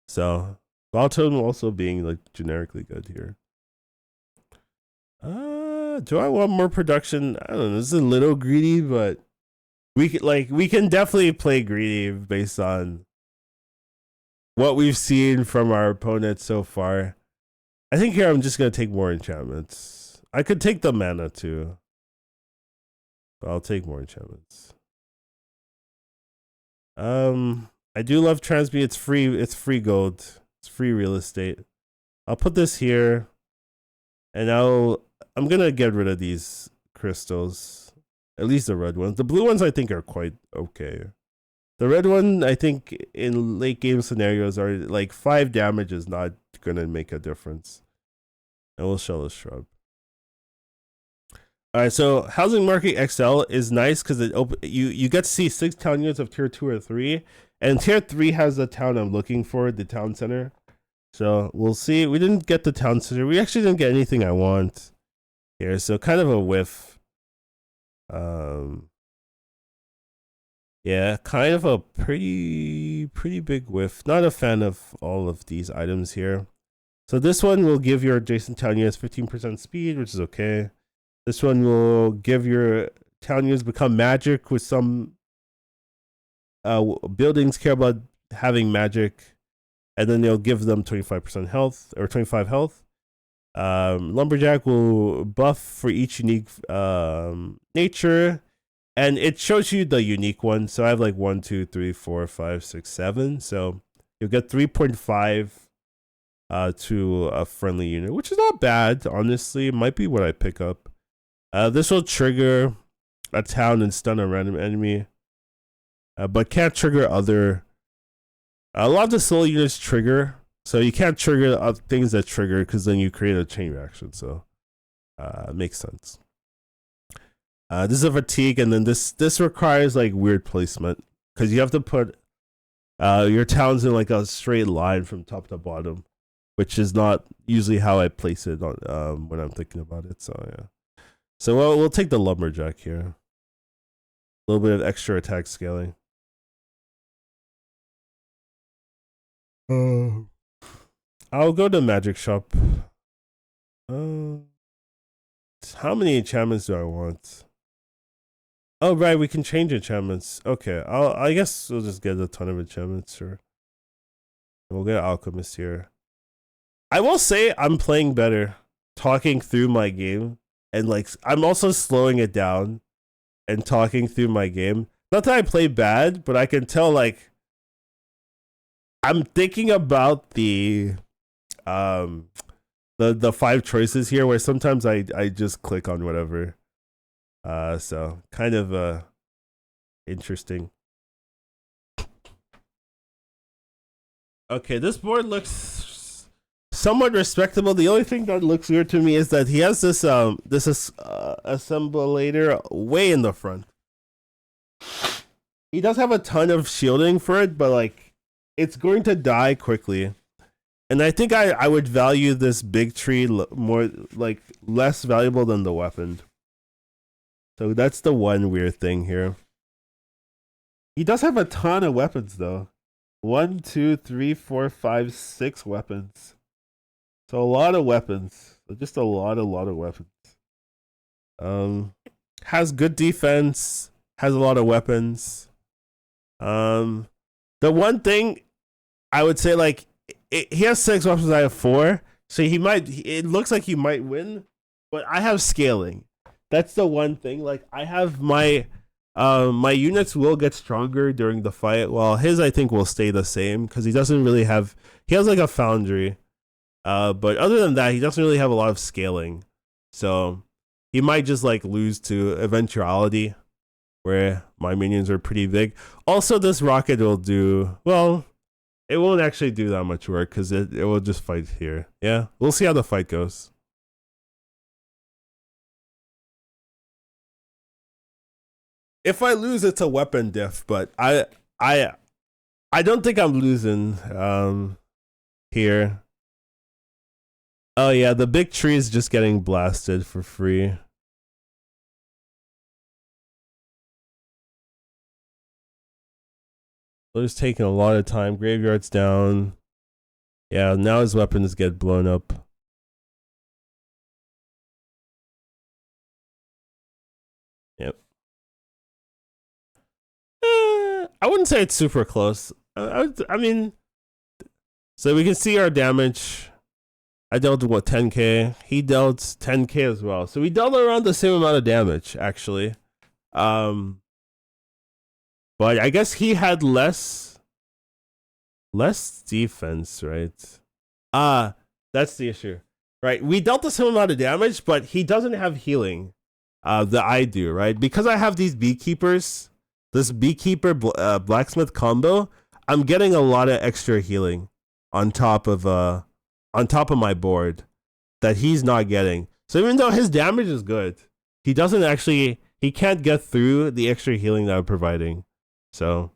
So Voltom also being like generically good here. Do I want more production? I don't know. This is a little greedy, but we can definitely play greedy based on what we've seen from our opponents so far. I think here I'm just gonna take more enchantments. I could take the mana too, but I'll take more enchantments. I do love Transmute. It's free. It's free gold. It's free real estate. I'll put this here, and I'm gonna get rid of these crystals. At least the red ones. The blue ones I think are quite okay. The red one I think in late game scenarios are like 5 damage is not gonna make a difference. And we'll shell a shrub. All right, so Housing Market XL is nice because you get to see 6 town units of tier 2 or 3, and tier 3 has the town I'm looking for, the town center. So we'll see. We didn't get the town center. We actually didn't get anything I want here, so kind of a whiff. Yeah, kind of a pretty big whiff. Not a fan of all of these items here. So this one will give your adjacent town units 15% speed, which is okay. This one will give your town units become magic with some buildings care about having magic, and then they'll give them 25% health or 25 health. Lumberjack will buff for each unique nature, and it shows you the unique one. So I have like 1, 2, 3, 4, 5, 6, 7. So you'll get 3.5 to a friendly unit, which is not bad, honestly. It might be what I pick up. This will trigger a town and stun a random enemy, but can't trigger other. A lot of the solo units trigger, so you can't trigger things that trigger because then you create a chain reaction. So it makes sense. This is a fatigue, and then this requires like weird placement because you have to put your towns in like a straight line from top to bottom, which is not usually how I place it on when I'm thinking about it. So yeah. So we'll take the lumberjack here. A little bit of extra attack scaling. I'll go to magic shop. How many enchantments do I want? Oh right, we can change enchantments. Okay, I guess we'll just get a ton of enchantments. Sure. We'll get alchemist here. I will say I'm playing better talking through my game. And like I'm also slowing it down and talking through my game. Not that I play bad, but I can tell like I'm thinking about the 5 choices here where sometimes I just click on whatever. So kind of interesting. Okay, this board looks somewhat respectable. The only thing that looks weird to me is that he has this assemblator way in the front. He does have a ton of shielding for it, but like it's going to die quickly. And I think I would value this big tree more, like less valuable than the weapon. So that's the one weird thing here. He does have a ton of weapons though. 1, 2, 3, 4, 5, 6 weapons. So a lot of weapons. Just a lot of weapons. Has good defense. Has a lot of weapons. The one thing I would say, like, he has 6 weapons. I have 4. So he might. It looks like he might win, but I have scaling. That's the one thing. Like, I have my my units will get stronger during the fight, while his I think will stay the same because he doesn't really have. He has like a foundry, but other than that, he doesn't really have a lot of scaling. So he might just like lose to eventuality, where my minions are pretty big. Also, this rocket will do well. It won't actually do that much work because it will just fight here. Yeah, we'll see how the fight goes. If I lose, it's a weapon diff, but I don't think I'm losing here. Oh yeah, the big tree is just getting blasted for free. So it's taking a lot of time. Graveyard's down. Yeah, now his weapons get blown up. Yep. I wouldn't say it's super close. I mean, so we can see our damage. I dealt what 10k. He dealt 10k as well. So we dealt around the same amount of damage, actually. But I guess he had less defense, right? That's the issue, right? We dealt the same amount of damage, but he doesn't have healing. That I do, right? Because I have these beekeepers. This beekeeper blacksmith combo, I'm getting a lot of extra healing on top of my board that he's not getting. So even though his damage is good, he can't get through the extra healing that I'm providing. So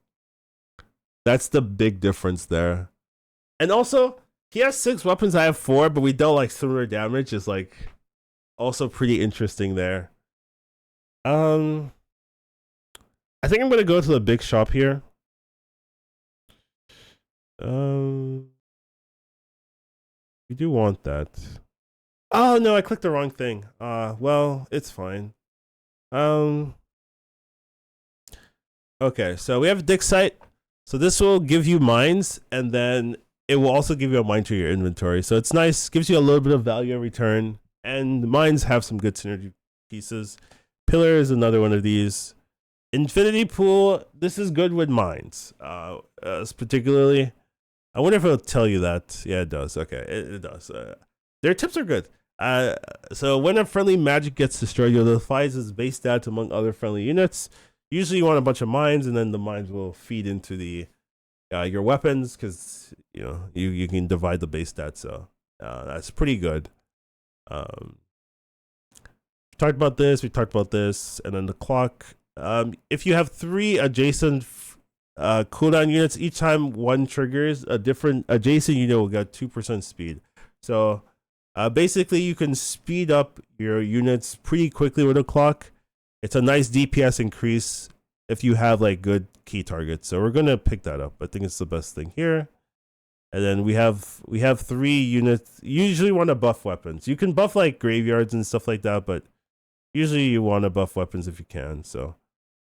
that's the big difference there. And also, he has 6 weapons, I have 4, but we dealt like similar damage is like also pretty interesting there. I think I'm gonna go to the big shop here. We do want that. Oh no, I clicked the wrong thing. Well, it's fine. Okay, so we have a dig site. So this will give you mines, and then it will also give you a mine to your inventory. So it's nice, gives you a little bit of value in return, and mines have some good synergy pieces. Pillar is another one of these. Infinity Pool, this is good with mines, particularly. I wonder if it'll tell you that. Yeah, it does. Okay, it does. Their tips are good. So when a friendly magic gets destroyed, you'll notify its base stats among other friendly units. Usually you want a bunch of mines, and then the mines will feed into the your weapons, because you can divide the base stats. So that's pretty good. We talked about this, and then the clock. If you have 3 adjacent cooldown units, each time one triggers, a different adjacent unit will get 2% speed. So basically you can speed up your units pretty quickly with a clock. It's a nice DPS increase if you have like good key targets. So we're gonna pick that up. I think it's the best thing here. And then we have 3 units. You usually want to buff weapons. You can buff like graveyards and stuff like that, but usually you want to buff weapons if you can. So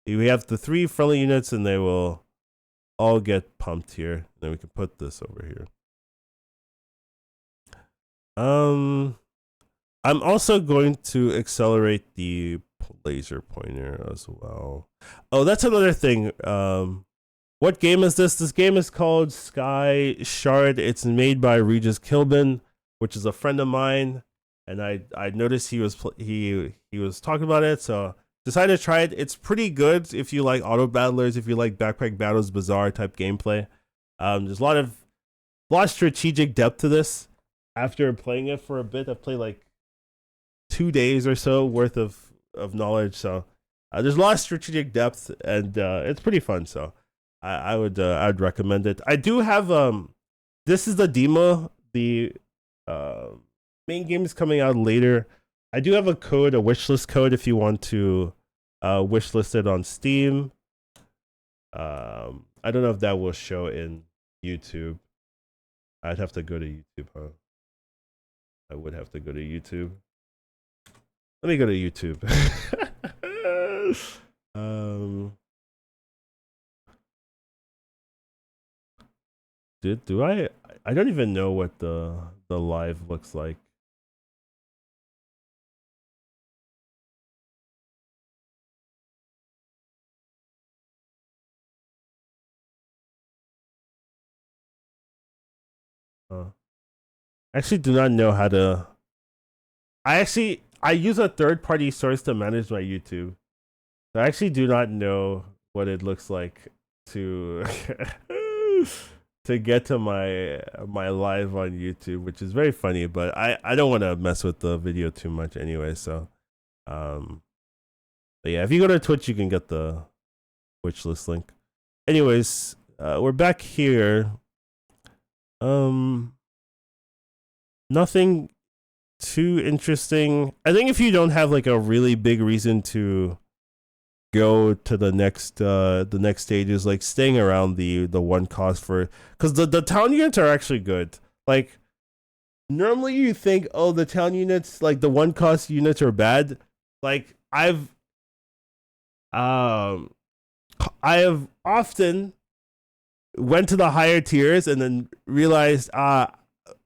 we have the 3 friendly units, and they will all get pumped here. Then we can put this over here. I'm also going to accelerate the laser pointer as well. Oh, that's another thing. What game is this? This game is called SKYSHARD. It's made by Regis Killbin, which is a friend of mine, and I noticed he was talking about it, so decided to try it. It's pretty good if you like auto battlers, if you like backpack battles, bazaar type gameplay. There's a lot of strategic depth to this. After playing it for a bit, I've played like 2 days or so worth of knowledge. So there's a lot of strategic depth, and it's pretty fun. So I'd recommend it. I do have this is the demo. The main game is coming out later. I do have a code, a wishlist code, if you want to wishlist it on Steam. I don't know if that will show in YouTube. I'd have to go to YouTube, huh? I would have to go to YouTube. Let me go to YouTube. Do I don't even know what the live looks like. I actually do not know how to. I use a third-party source to manage my YouTube. I actually do not know what it looks like to to get to my live on YouTube, which is very funny. But I don't want to mess with the video too much anyway. So, but yeah, if you go to Twitch, you can get the wishlist link. Anyways, we're back here. Nothing too interesting. I think if you don't have like a really big reason to go to the next stages, like staying around the one cost for, because the town units are actually good. Like normally you think, oh, the town units, like the one cost units are bad. Like I have often went to the higher tiers and then realized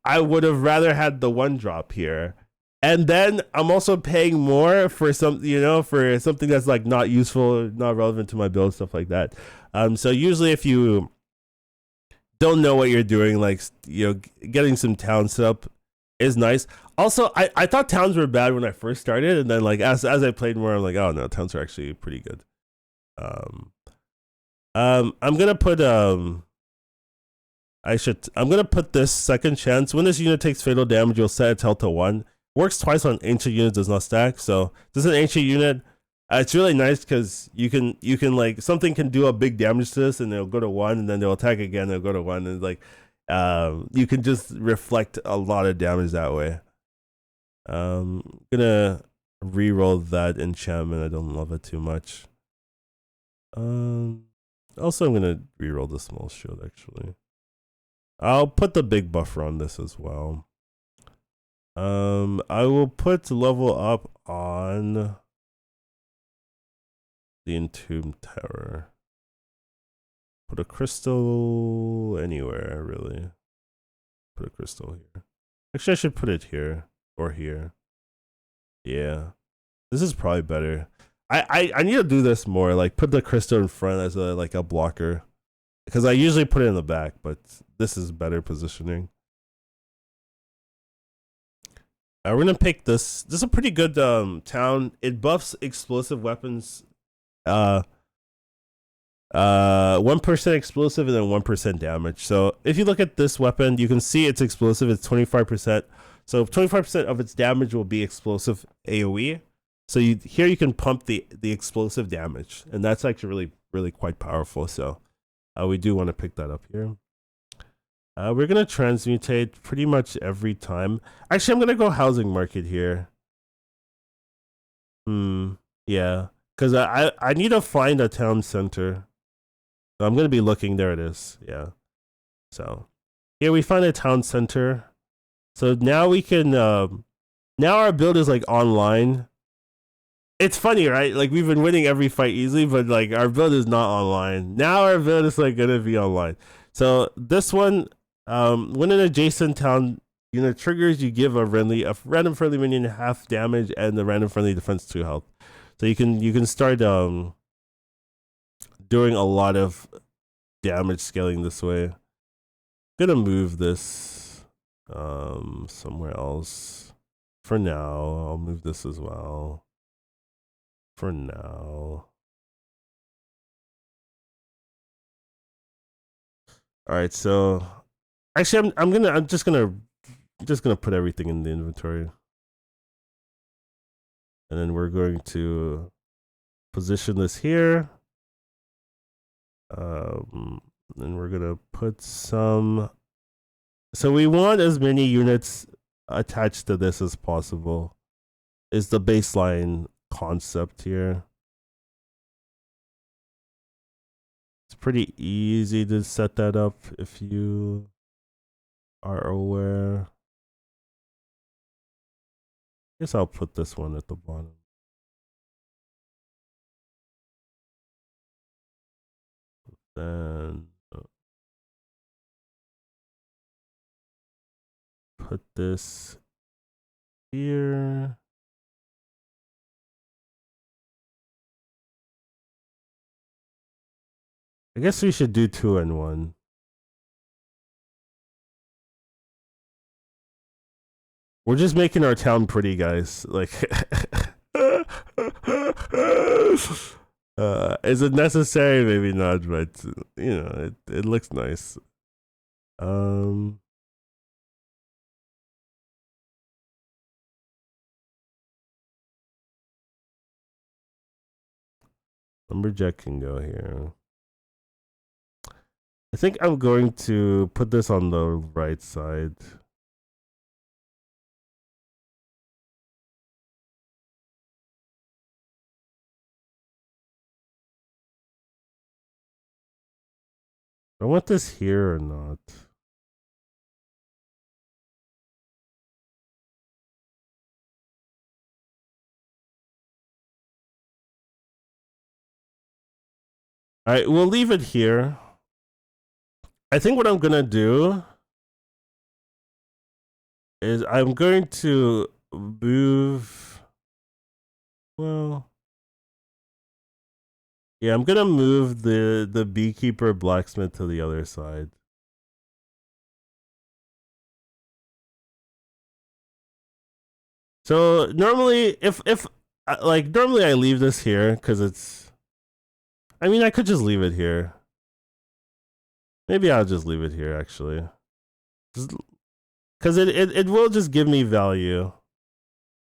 I would have rather had the one drop here. And then I'm also paying more for for something that's like not useful, not relevant to my build, stuff like that. So usually if you don't know what you're doing, like getting some towns set up is nice. Also, I thought towns were bad when I first started, and then like as I played more, I'm like, oh no, towns are actually pretty good. I'm gonna put I'm gonna put this second chance. When this unit takes fatal damage, you'll set its health to 1. Works twice on ancient units, does not stack. So this is an ancient unit. It's really nice because you can like something can do a big damage to this and it'll go to 1, and then they'll attack again and it'll go to 1, and like you can just reflect a lot of damage that way. I'm gonna re-roll that enchantment. I don't love it too much. Also I'm gonna re-roll the small shield actually. I'll put the big buffer on this as well. I will put level up on the Entombed Tower. Put a crystal anywhere, really. Put a crystal here. Actually, I should put it here or here. Yeah, this is probably better. I need to do this more. Like put the crystal in front as a blocker, because I usually put it in the back, but this is better positioning. We're gonna pick this. This is a pretty good town. It buffs explosive weapons. 1% explosive and then 1% damage. So if you look at this weapon, you can see it's explosive. It's 25%. So 25% of its damage will be explosive AOE. So here you can pump the explosive damage, and that's actually really quite powerful. So we do want to pick that up here. We're gonna transmutate pretty much every time. Actually, I'm gonna go housing market here. Yeah, because I need to find a town center. So I'm gonna be looking. There it is. Yeah. So here we find a town center. So now we can. Now our build is like online. It's funny, right? Like we've been winning every fight easily, but like our build is not online. Now our build is like gonna be online. So this one, when an adjacent town unit triggers, you give a random friendly minion half damage and the random friendly defense 2 health. So you can start doing a lot of damage scaling this way. I'm gonna move this somewhere else. For now, I'll move this as well. for now. All right, so actually, I'm just gonna put everything in the inventory, and then we're going to position this here. Then we're gonna put some. So we want as many units attached to this as possible. Is the baseline concept here. It's pretty easy to set that up if you are aware. I guess I'll put this one at the bottom. Then put this here. I guess we should do 2 and 1. We're just making our town pretty, guys. Like, is it necessary? Maybe not, but you know, it looks nice. Lumberjack can go here. I think I'm going to put this on the right side. I want this here or not. All right, we'll leave it here. I think what I'm gonna do is I'm going to move. Well, yeah, I'm gonna move the beekeeper blacksmith to the other side. So normally, if like normally I leave this here because it's. I mean, I could just leave it here. Maybe I'll just leave it here actually, because it will just give me value.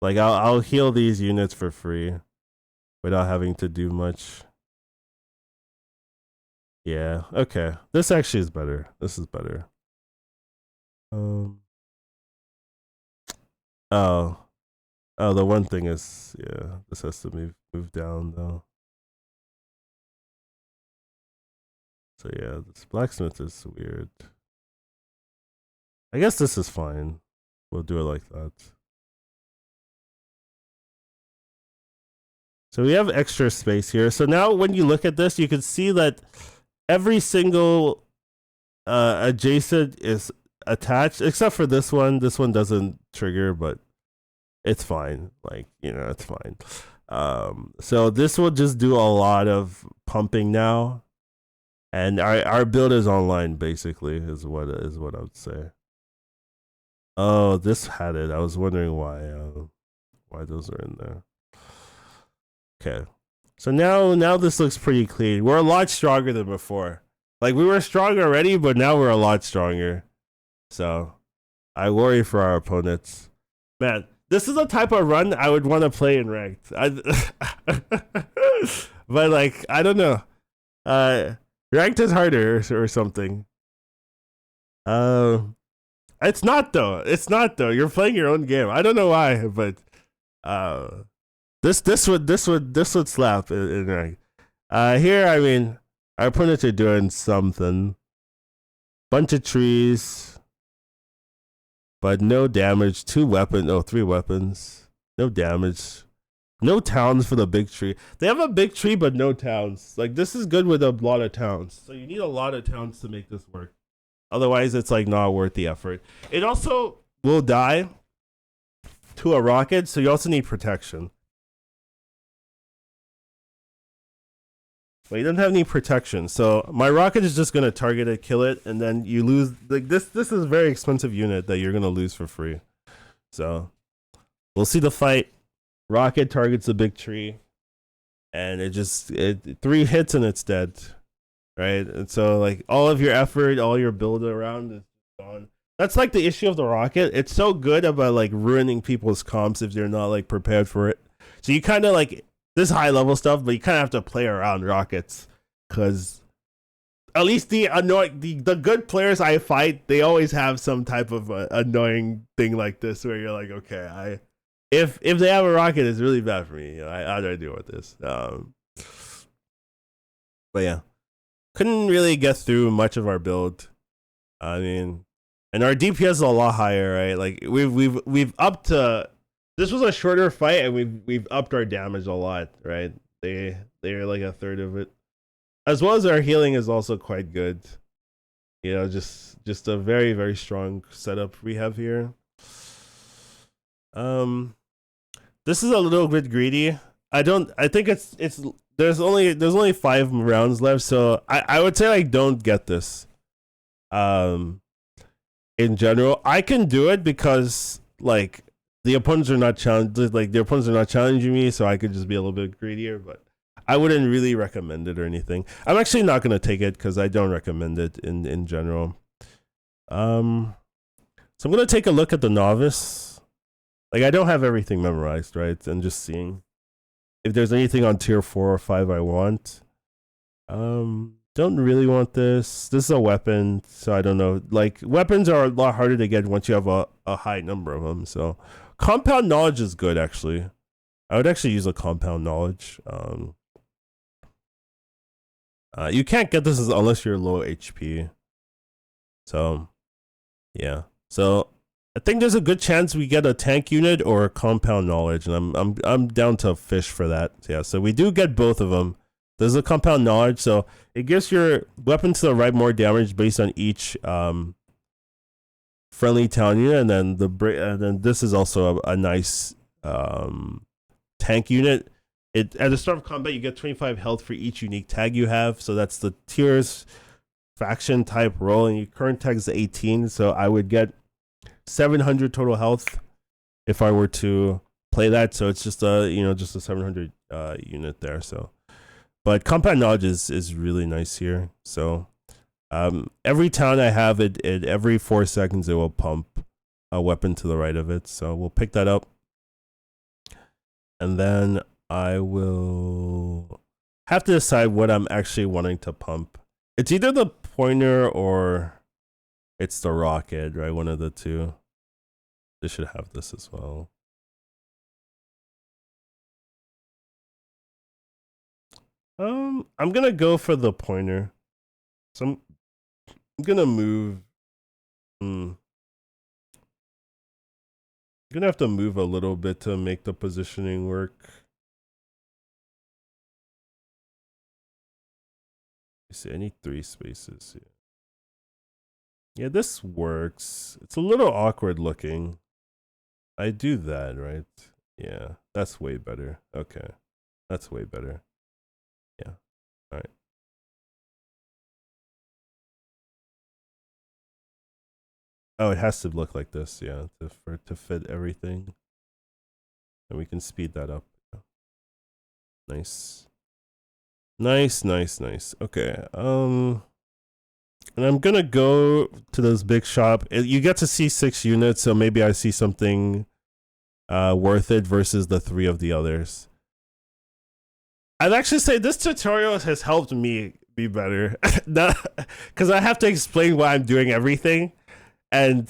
Like I'll heal these units for free, without having to do much. Yeah. Okay. This actually is better. This is better. Oh. Oh, the one thing is, yeah, this has to move down though. So yeah, this blacksmith is weird. I guess this is fine. We'll do it like that. So we have extra space here. So now when you look at this, you can see that every single adjacent is attached, except for this one. This one doesn't trigger, but it's fine. Like, you know, it's fine. So this will just do a lot of pumping now. And our build is online, basically, is what I would say. Oh, this had it. I was wondering why those are in there. Okay, so now this looks pretty clean. We're a lot stronger than before. Like we were strong already, but now we're a lot stronger. So I worry for our opponents. Man, this is the type of run I would want to play in ranked. But like I don't know. Ranked is harder or something. It's not though. It's not though. You're playing your own game. I don't know why, but this would slap in ranked. Here, I mean, our opponents are doing something. Bunch of trees, but no damage. 2 weapons. Oh, 3 weapons. No damage. No towns for the big tree. They have a big tree, but no towns. Like, this is good with a lot of towns. So you need a lot of towns to make this work. Otherwise, it's like not worth the effort. It also will die to a rocket, so you also need protection. But you don't have any protection, so my rocket is just gonna target it, kill it, and then you lose. Like this is a very expensive unit that you're gonna lose for free. So we'll see the fight. Rocket targets the big tree. and it 3 hits and it's dead, right? And so like all of your effort, all your build around is gone. That's like the issue of the rocket. It's so good about like ruining people's comps if they're not like prepared for it. So you kind of like this high level stuff, but you kind of have to play around rockets because at least the good players I fight, they always have some type of annoying thing like this where you're like, okay, if they have a rocket, it's really bad for me. You know, how do I deal with this? But yeah, couldn't really get through much of our build. I mean, and our DPS is a lot higher, right? Like we've upped to. This was a shorter fight, and we've upped our damage a lot, right? They're like a third of it, as well as our healing is also quite good. You know, just a very very strong setup we have here. This is a little bit greedy. I think it's there's only 5 rounds left, so I would say like don't get this. In general, I can do it because like the opponents are not challenging me, so I could just be a little bit greedier, but I wouldn't really recommend it or anything. I'm actually not gonna take it because I don't recommend it in general. So I'm gonna take a look at the novice. Like I don't have everything memorized, right? And just seeing if there's anything on tier 4 or 5 I want. Don't really want this. This is a weapon, so I don't know. Like weapons are a lot harder to get once you have a high number of them. So compound knowledge is good actually. I would actually use a compound knowledge. You can't get this unless you're low HP. So yeah. So I think there's a good chance we get a tank unit or a compound knowledge, and I'm down to fish for that. Yeah, so we do get both of them. There's a compound knowledge, so it gives your weapon to the right more damage based on each friendly town unit, and then this is also a nice tank unit. At the start of combat, you get 25 health for each unique tag you have. So that's the tiers faction type role, and your current tag is 18. So I would get 700 total health if I were to play that. So it's just a just a 700 unit there. So. But compound knowledge is really nice here. So every town I have it every 4 seconds it will pump a weapon to the right of it. So we'll pick that up. And then I will have to decide what I'm actually wanting to pump. It's either the pointer or it's the rocket, right? One of the two. They should have this as well. I'm gonna go for the pointer. So I'm gonna move. I'm gonna have to move a little bit to make the positioning work. You see, I need 3 spaces here. Yeah, this works. It's a little awkward looking. I do that, right? Yeah, that's way better. Okay, that's way better. Yeah. All right. Oh, it has to look like this, yeah, to fit everything. And we can speed that up. Nice. Nice. Okay. And I'm gonna go to this big shop. You get to see 6 units, so maybe I see something worth it versus the 3 of the others. I'd actually say this tutorial has helped me be better, because I have to explain why I'm doing everything, and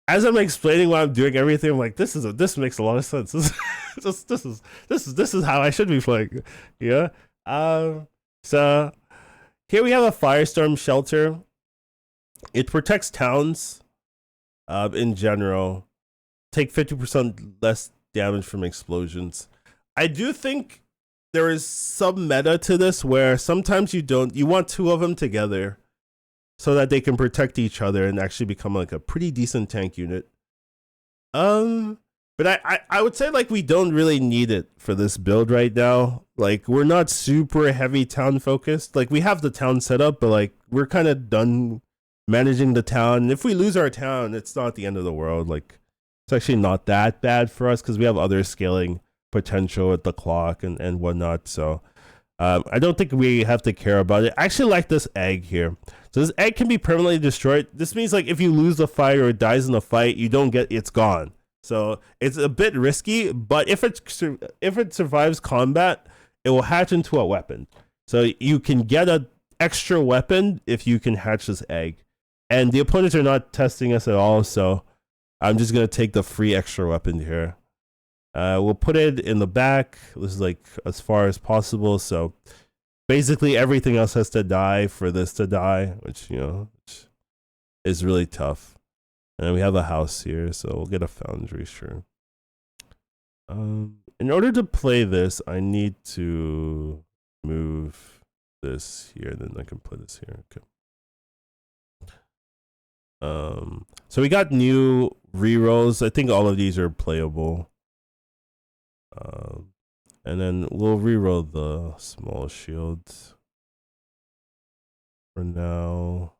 as I'm explaining why I'm doing everything, I'm like, this makes a lot of sense. This is how I should be playing. Yeah. So here we have a firestorm shelter. It protects towns. In general, take 50% less damage from explosions. I do think there is some meta to this where sometimes you want 2 of them together so that they can protect each other and actually become like a pretty decent tank unit. But I would say like we don't really need it for this build right now. Like we're not super heavy town focused. Like we have the town set up, but like we're kind of done managing the town. If we lose our town, it's not the end of the world. Like it's actually not that bad for us because we have other scaling potential at the clock and whatnot. So I don't think we have to care about it. I actually like this egg here. So this egg can be permanently destroyed. This means like if you lose a fight or it dies in a fight, you don't get it's gone. So it's a bit risky, but if it survives combat, it will hatch into a weapon. So you can get an extra weapon if you can hatch this egg. And the opponents are not testing us at all, so I'm just gonna take the free extra weapon here. We'll put it in the back. This is like as far as possible. So basically everything else has to die for this to die, which which is really tough. And we have a house here, so we'll get a foundry, sure. In order to play this, I need to move this here, then I can play this here. Okay. So we got new rerolls. I think all of these are playable. And then we'll reroll the small shields for now.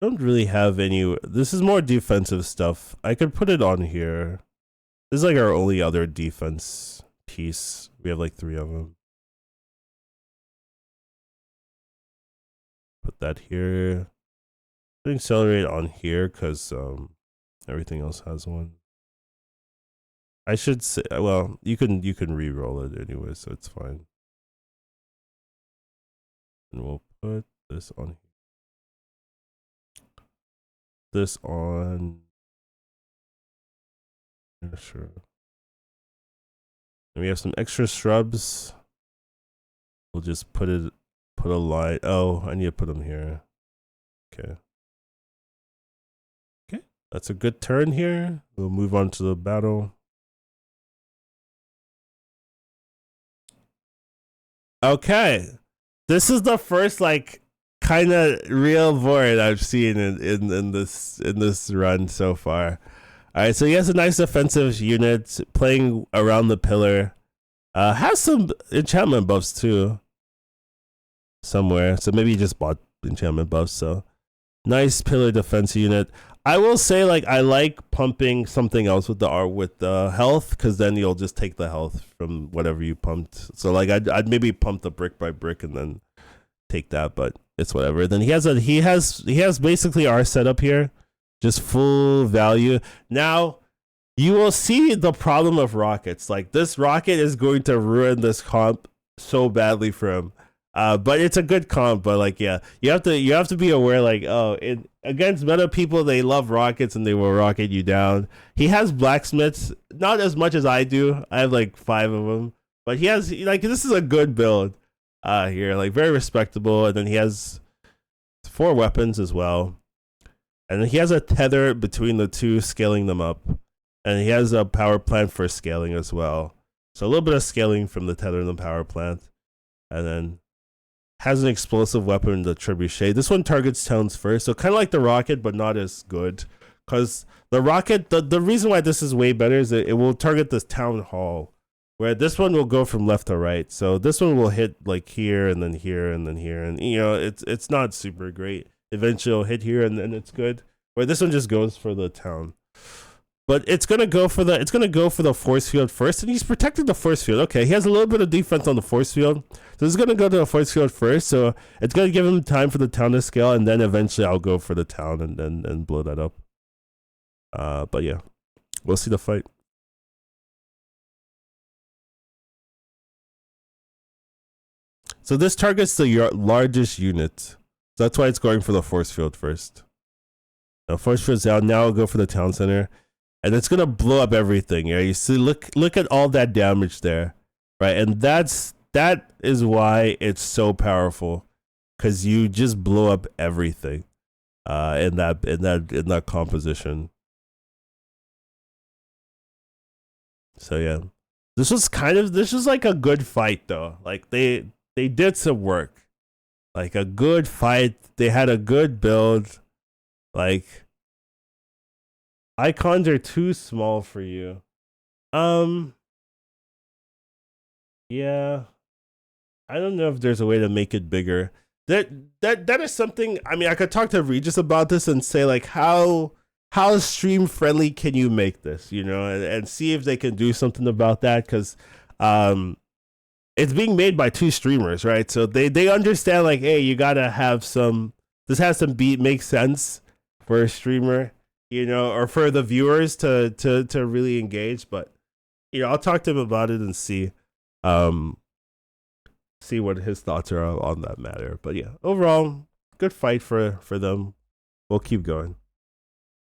Don't really have any. This is more defensive stuff. I could put it on here. This is like our only other defense piece. We have like 3 of them. Put that here. Accelerate on here because everything else has one. I should say, well, you can re-roll it anyway, so it's fine. And we'll put this on here. This on. Yeah, sure. And we have some extra shrubs. We'll just put a line. Oh, I need to put them here. Okay. Okay, that's a good turn here. We'll move on to the battle. Okay, this is the first like kind of real board I've seen in this run so far. All right, so he has a nice defensive unit playing around the pillar. Has some enchantment buffs too. Somewhere, so maybe he just bought enchantment buffs. So nice pillar defense unit. I will say, like, I like pumping something else with the health, because then you'll just take the health from whatever you pumped. So like I'd maybe pump the brick by brick and then take that, but it's whatever. Then he has basically our setup here, just full value. Now you will see the problem of rockets. Like, this rocket is going to ruin this comp so badly for him. But it's a good comp. But like, yeah, you have to be aware. Like, against meta people, they love rockets and they will rocket you down. He has blacksmiths, not as much as I do. I have like 5 of them, but he has, like, this is a good build here, like very respectable. And then he has 4 weapons as well, and then he has a tether between the 2, scaling them up, and he has a power plant for scaling as well. So a little bit of scaling from the tether and the power plant, and then has an explosive weapon, the trebuchet. This one targets towns first, so kind of like the rocket, but not as good. Because the rocket, the reason why this is way better is that it will target this town hall, where this one will go from left to right. So this one will hit like here and then here and then here, and it's not super great. Eventually it'll hit here and then it's good. Where this one just goes for the town. But it's gonna go for the force field first, and he's protecting the force field. Okay, he has a little bit of defense on the force field, so he's gonna go to the force field first. So it's gonna give him time for the town to scale, and then eventually I'll go for the town and blow that up. But yeah, we'll see the fight. So this targets the largest unit, so that's why it's going for the force field first. Now force field's down. Now I'll go for the town center. And it's gonna blow up everything. Yeah, you see, look at all that damage there, right? And that is why it's so powerful, because you just blow up everything, in that composition. So yeah, this was like a good fight though. Like they did some work, like a good fight. They had a good build, like. Icons are too small for you. Yeah. I don't know if there's a way to make it bigger. That is something. I mean, I could talk to Regis about this and say like how how stream friendly can you make this, you know, and see if they can do something about that, because it's being made by two streamers, right? So they understand, like, hey, you gotta have some, this has to be make sense for a streamer, you know, or for the viewers to really engage. But you know, I'll talk to him about it and see what his thoughts are on that matter. But yeah, overall, good fight for them. We'll keep going.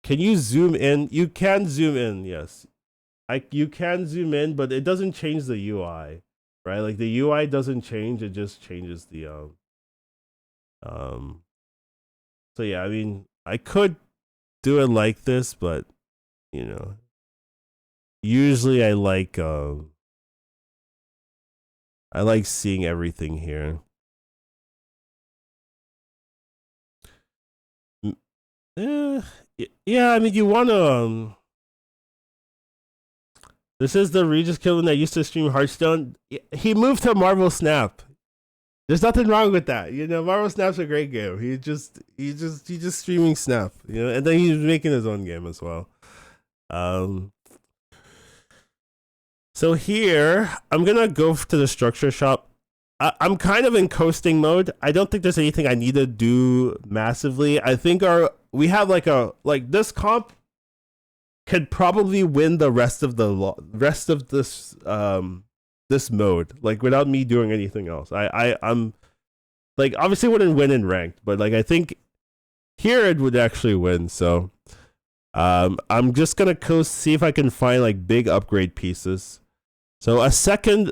Can you zoom in? You can zoom in, yes. You can zoom in, but it doesn't change the UI, right? Like the UI doesn't change, it just changes the so yeah, I mean, I could do it like this, but you know, usually I like seeing everything here. Yeah, I mean, you want to this is the Regis Killbin that used to stream Hearthstone. He moved to Marvel Snap. There's nothing wrong with that. You know, Marvel Snap's a great game. He's just streaming Snap, you know, and then he's making his own game as well. So here, I'm gonna go to the structure shop. I'm kind of in coasting mode. I don't think there's anything I need to do massively. I think we have like this comp could probably win the rest of this mode, like without me doing anything else. I'm like, obviously wouldn't win in ranked, but like I think here it would actually win. So I'm just gonna coast, see if I can find like big upgrade pieces. So a second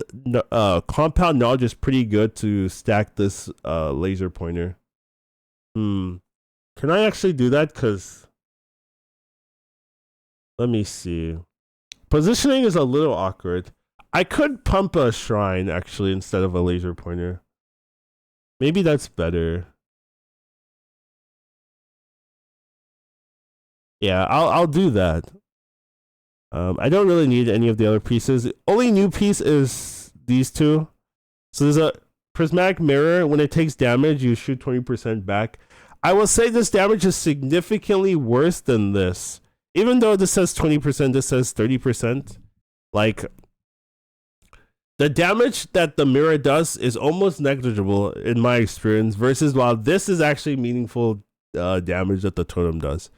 compound knowledge is pretty good to stack this laser pointer. Can I actually do that? Because let me see. Positioning is a little awkward. I could pump a shrine actually instead of a laser pointer. Maybe that's better. Yeah, I'll do that. I don't really need any of the other pieces. Only new piece is these two. So there's a prismatic mirror. When it takes damage, you shoot 20% back. I will say this damage is significantly worse than this. Even though this says 20%, this says 30%. Like, the damage that the mirror does is almost negligible in my experience, versus while this is actually meaningful damage that the totem does.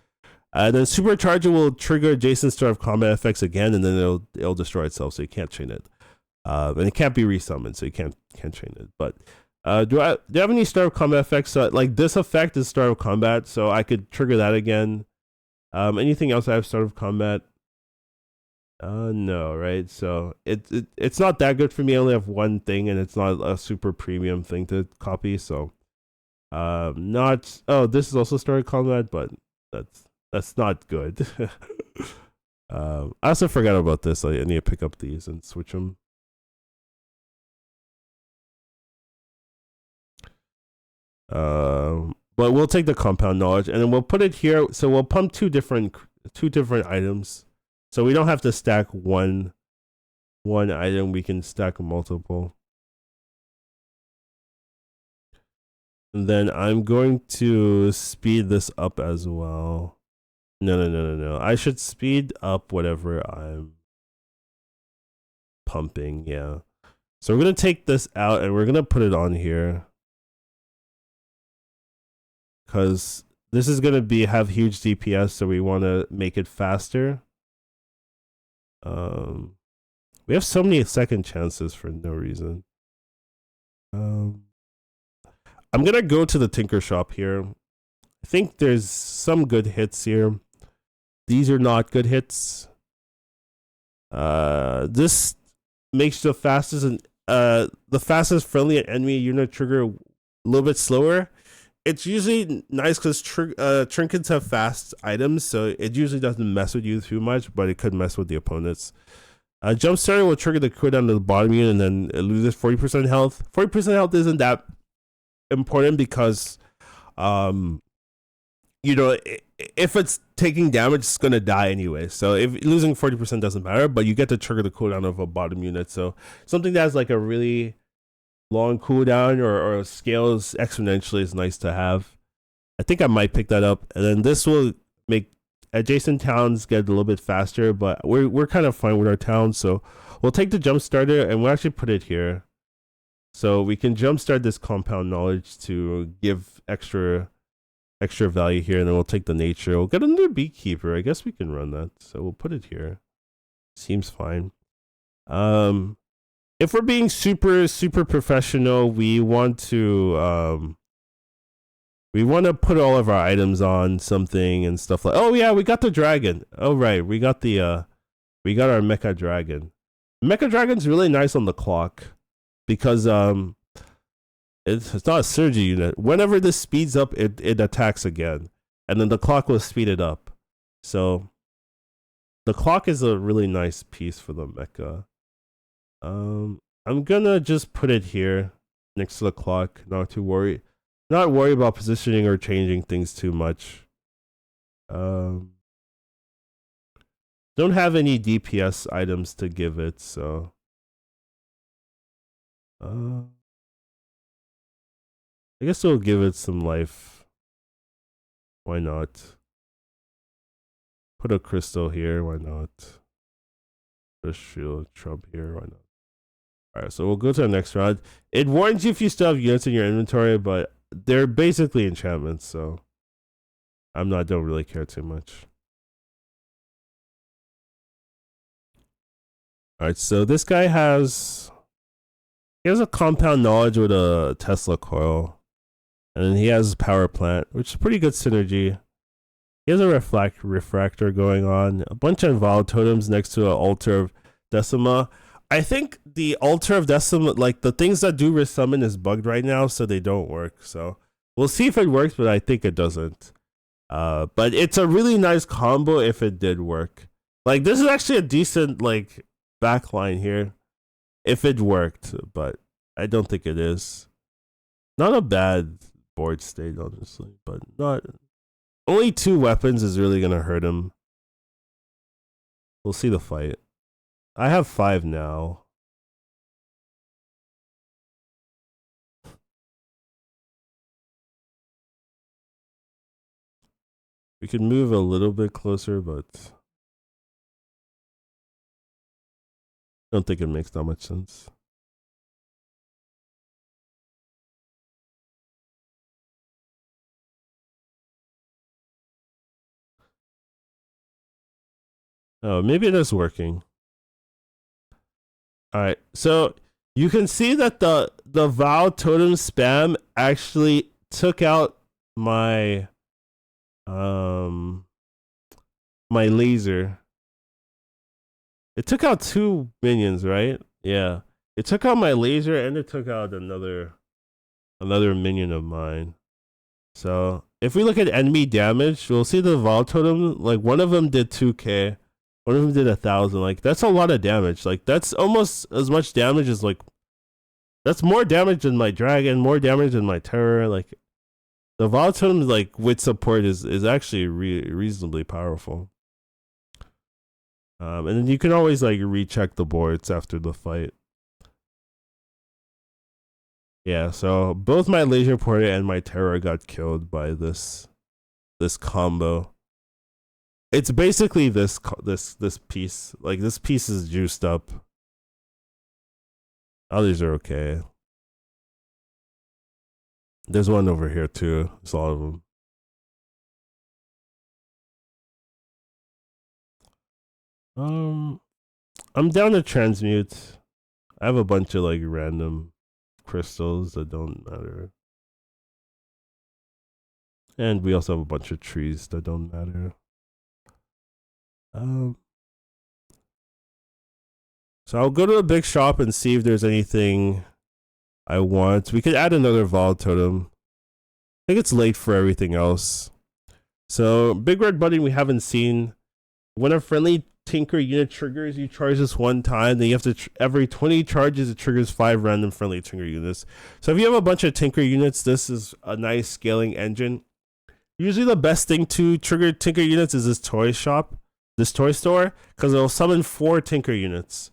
Then supercharger will trigger adjacent start of combat effects again, and then it'll destroy itself, so you can't chain it. And it can't be resummoned, so you can't chain it. But do I have any start of combat effects? Like this effect is start of combat, so I could trigger that again. Anything else I have start of combat? No, right? So it's not that good for me. I only have one thing, and it's not a super premium thing to copy. So not. Oh, this is also start of combat, but that's not good. I also forgot about this. I need to pick up these and switch them. But we'll take the compound knowledge and then we'll put it here. So we'll pump two different items. So we don't have to stack one item. We can stack multiple. And then I'm going to speed this up as well. No. I should speed up whatever I'm pumping. Yeah. So we're going to take this out and we're going to put it on here. Because this is going to have huge DPS, so we want to make it faster. We have so many second chances for no reason. I'm going to go to the Tinker Shop here. I think there's some good hits here. These are not good hits. This makes the fastest friendly enemy unit trigger a little bit slower. It's usually nice because trinkets have fast items, so it usually doesn't mess with you too much, but it could mess with the opponents. Jumpstarter will trigger the cooldown to the bottom unit, and then it loses 40% health. 40% health isn't that important because, you know, if it's taking damage, it's going to die anyway. So if losing 40% doesn't matter, but you get to trigger the cooldown of a bottom unit. So something that's like a really long cooldown or scales exponentially is nice to have. I think I might pick that up, and then this will make adjacent towns get a little bit faster, but we're kind of fine with our towns, so we'll take the jump starter and we'll actually put it here. So we can jumpstart this compound knowledge to give extra value here, and then we'll take the nature. We'll get another beekeeper. I guess we can run that. So we'll put it here. Seems fine. If we're being super professional, we want to put all of our items on something and stuff like. Oh yeah, we got the dragon. Oh right, we got our mecha dragon. Mecha dragon's really nice on the clock because it's not a surge unit. Whenever this speeds up, it attacks again, and then the clock will speed it up. So the clock is a really nice piece for the mecha. I'm gonna just put it here next to the clock. Not worry about positioning or changing things too much. Don't have any DPS items to give it, so I guess we'll give it some life. Why not? Put a crystal here, why not? Put a shield trump here, why not? Alright, so we'll go to the next round. It warns you if you still have units in your inventory, but they're basically enchantments, so don't really care too much. Alright, so this guy has a compound knowledge with a Tesla coil. And then he has a power plant, which is pretty good synergy. He has a refractor going on, a bunch of Vile totems next to an altar of Decima. I think the altar of Decima, like the things that do resummon, is bugged right now, so they don't work. So we'll see if it works, but I think it doesn't. But it's a really nice combo if it did work. Like this is actually a decent like backline here, if it worked, but I don't think it is. Not a bad board state, honestly, but not. Only 2 weapons is really gonna hurt him. We'll see the fight. I have 5 now. We could move a little bit closer, but I don't think it makes that much sense. Oh, maybe it is working. Alright, so you can see that the Vow Totem spam actually took out my my laser. It took out 2 minions, right? Yeah. It took out my laser and it took out another minion of mine. So if we look at enemy damage, we'll see the Vow Totem, like one of them did 2k. One of them did 1,000. Like that's a lot of damage. Like that's almost as much damage as like. That's more damage than my dragon. More damage than my terror. Like the Vow Totem, like with support, is actually reasonably powerful. And then you can always like recheck the boards after the fight. Yeah. So both my laser porter and my terror got killed by this combo. It's basically this piece. Like this piece is juiced up. Others are okay. There's one over here too. There's a lot of them. I'm down to transmute. I have a bunch of like random crystals that don't matter. And we also have a bunch of trees that don't matter. So I'll go to a big shop and see if there's anything I want. We could add another Vol Totem. I think it's late for everything else. So big red button we haven't seen. When a friendly Tinker unit triggers, you charge this 1 time. Then you have to every 20 charges it triggers 5 random friendly Tinker units. So if you have a bunch of Tinker units, this is a nice scaling engine. Usually the best thing to trigger Tinker units is this toy shop. This toy store, because it'll summon 4 Tinker units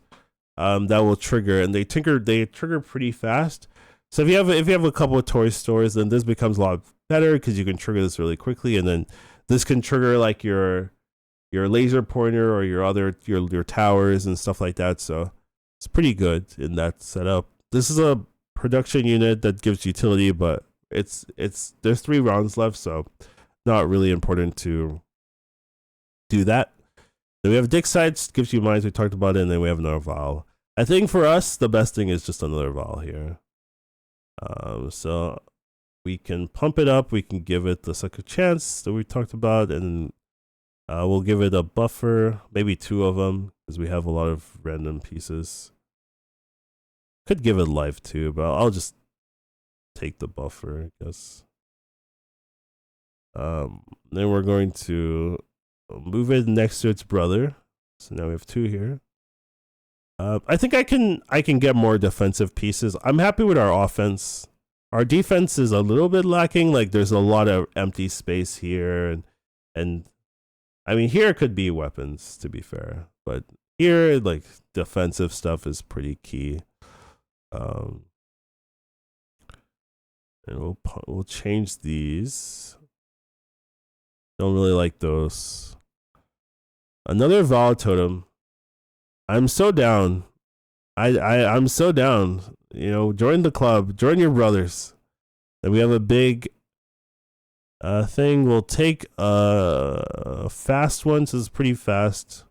that will trigger, and they trigger pretty fast. So if you have a couple of toy stores, then this becomes a lot better because you can trigger this really quickly, and then this can trigger like your your laser pointer or your towers and stuff like that. So it's pretty good in that setup. This is a production unit that gives utility, but it's there's 3 rounds left, so not really important to do that. Then we have Dick Sights, gives you mines, we talked about it, and then we have another Vial. I think for us, the best thing is just another Vial here. So we can pump it up, we can give it the second chance that we talked about, and we'll give it a buffer, maybe 2 of them, because we have a lot of random pieces. Could give it life too, but I'll just take the buffer, I guess. Then we're going to move it next to its brother. So now we have 2 here. I think I can get more defensive pieces. I'm happy with our offense. Our defense is a little bit lacking. Like there's a lot of empty space here, and I mean here could be weapons, to be fair, but here like defensive stuff is pretty key. And we'll change these. Don't really like those. Another Val Totem. I'm so down. I'm so down. You know, join the club. Join your brothers. Then we have a big thing. We'll take a fast one. So it's pretty fast.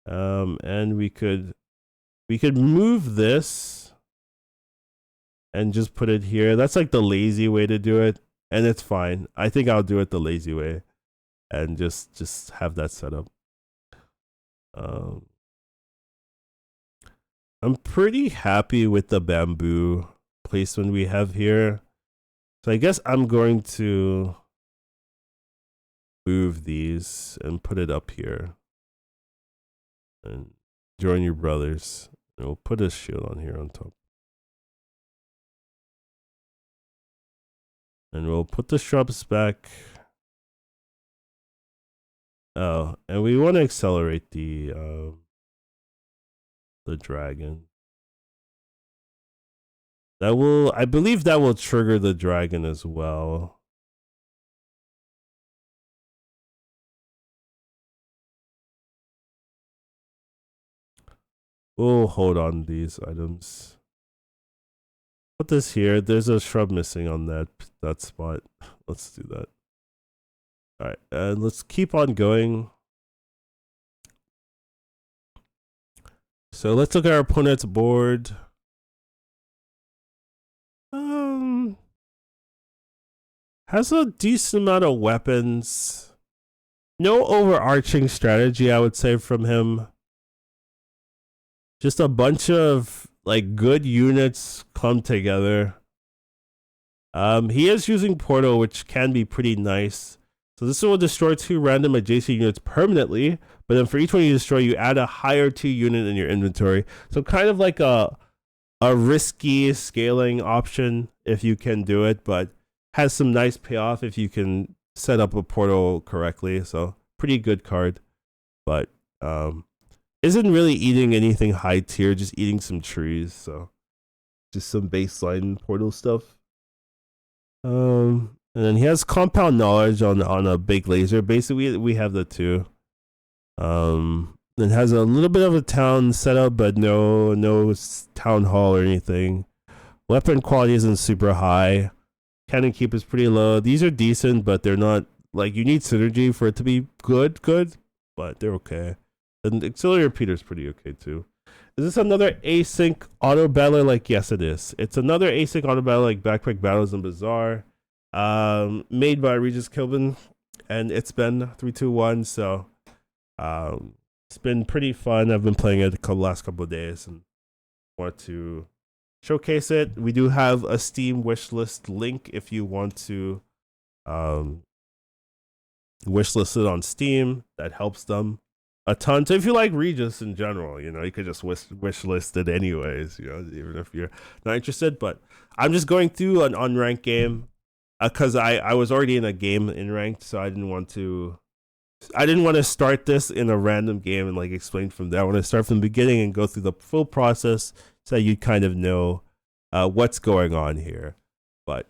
And we could move this and just put it here. That's like the lazy way to do it, and it's fine. I think I'll do it the lazy way and just have that set up. I'm pretty happy with the bamboo placement we have here. So I guess I'm going to move these and put it up here. And join your brothers. And we'll put a shield on here on top. And we'll put the shrubs back. Oh, and we want to accelerate the dragon. That will, I believe that will trigger the dragon as well. We'll hold on these items. Put this here. There's a shrub missing on that spot. Let's do that. All right, and let's keep on going. So let's look at our opponent's board. Has a decent amount of weapons. No overarching strategy, I would say, from him. Just a bunch of like good units come together. He is using Portal, which can be pretty nice. So this will destroy 2 random adjacent units permanently, but then for each one you destroy, you add a higher 2 unit in your inventory. So kind of like a risky scaling option if you can do it, but has some nice payoff if you can set up a portal correctly. So pretty good card, but isn't really eating anything high tier, just eating some trees. So just some baseline portal stuff. And then he has compound knowledge on a big laser. Basically, we have the 2. It has a little bit of a town setup, but no town hall or anything. Weapon quality isn't super high. Cannon keep is pretty low. These are decent, but they're not like, you need synergy for it to be good, but they're okay. And auxiliary repeater is pretty okay too. Is this another async auto battler? Like, yes, it is. It's another async auto battler like Backpack Battles and Bazaar. Made by Regis, Killbin and ItsBen321. So it's been pretty fun. I've been playing it the last couple of days and want to showcase it. We do have a Steam wishlist link if you want to wishlist it on Steam. That helps them a ton. So if you like Regis in general, you know, you could just wishlist it anyways, you know, even if you're not interested. But I'm just going through an unranked game because I was already in a game in ranked, so I didn't want to start this in a random game and like explain from there. I want to start from the beginning and go through the full process so you kind of know what's going on here. But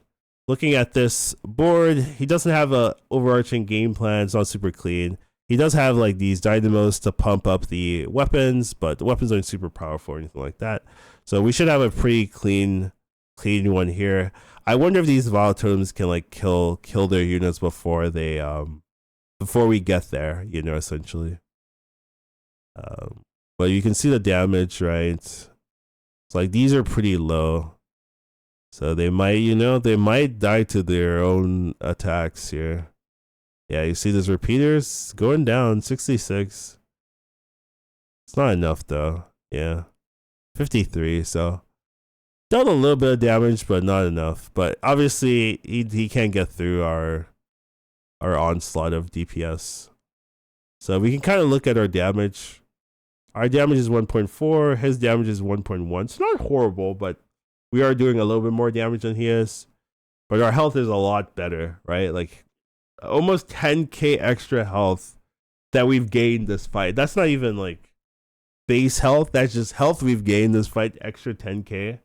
looking at this board, he doesn't have a overarching game plan. It's not super clean. he does have like these dynamos to pump up the weapons, but the weapons aren't super powerful or anything like that. So we should have a pretty clean one here. I wonder if these Vile Totems can like kill their units before they before we get there, you know, essentially. But you can see the damage, right? It's like these are pretty low. So they might, you know, they might die to their own attacks here. Yeah, you see those repeaters going down, 66. It's not enough though. Yeah. 53, so done a little bit of damage, but not enough. But obviously he can't get through our onslaught of DPS. So we can kind of look at our damage. Our damage is 1.4, his damage is 1.1. It's not horrible, but we are doing a little bit more damage than he is. But our health is a lot better, right? Like almost 10k extra health that we've gained this fight. That's not even like base health, that's just health we've gained this fight, extra 10k.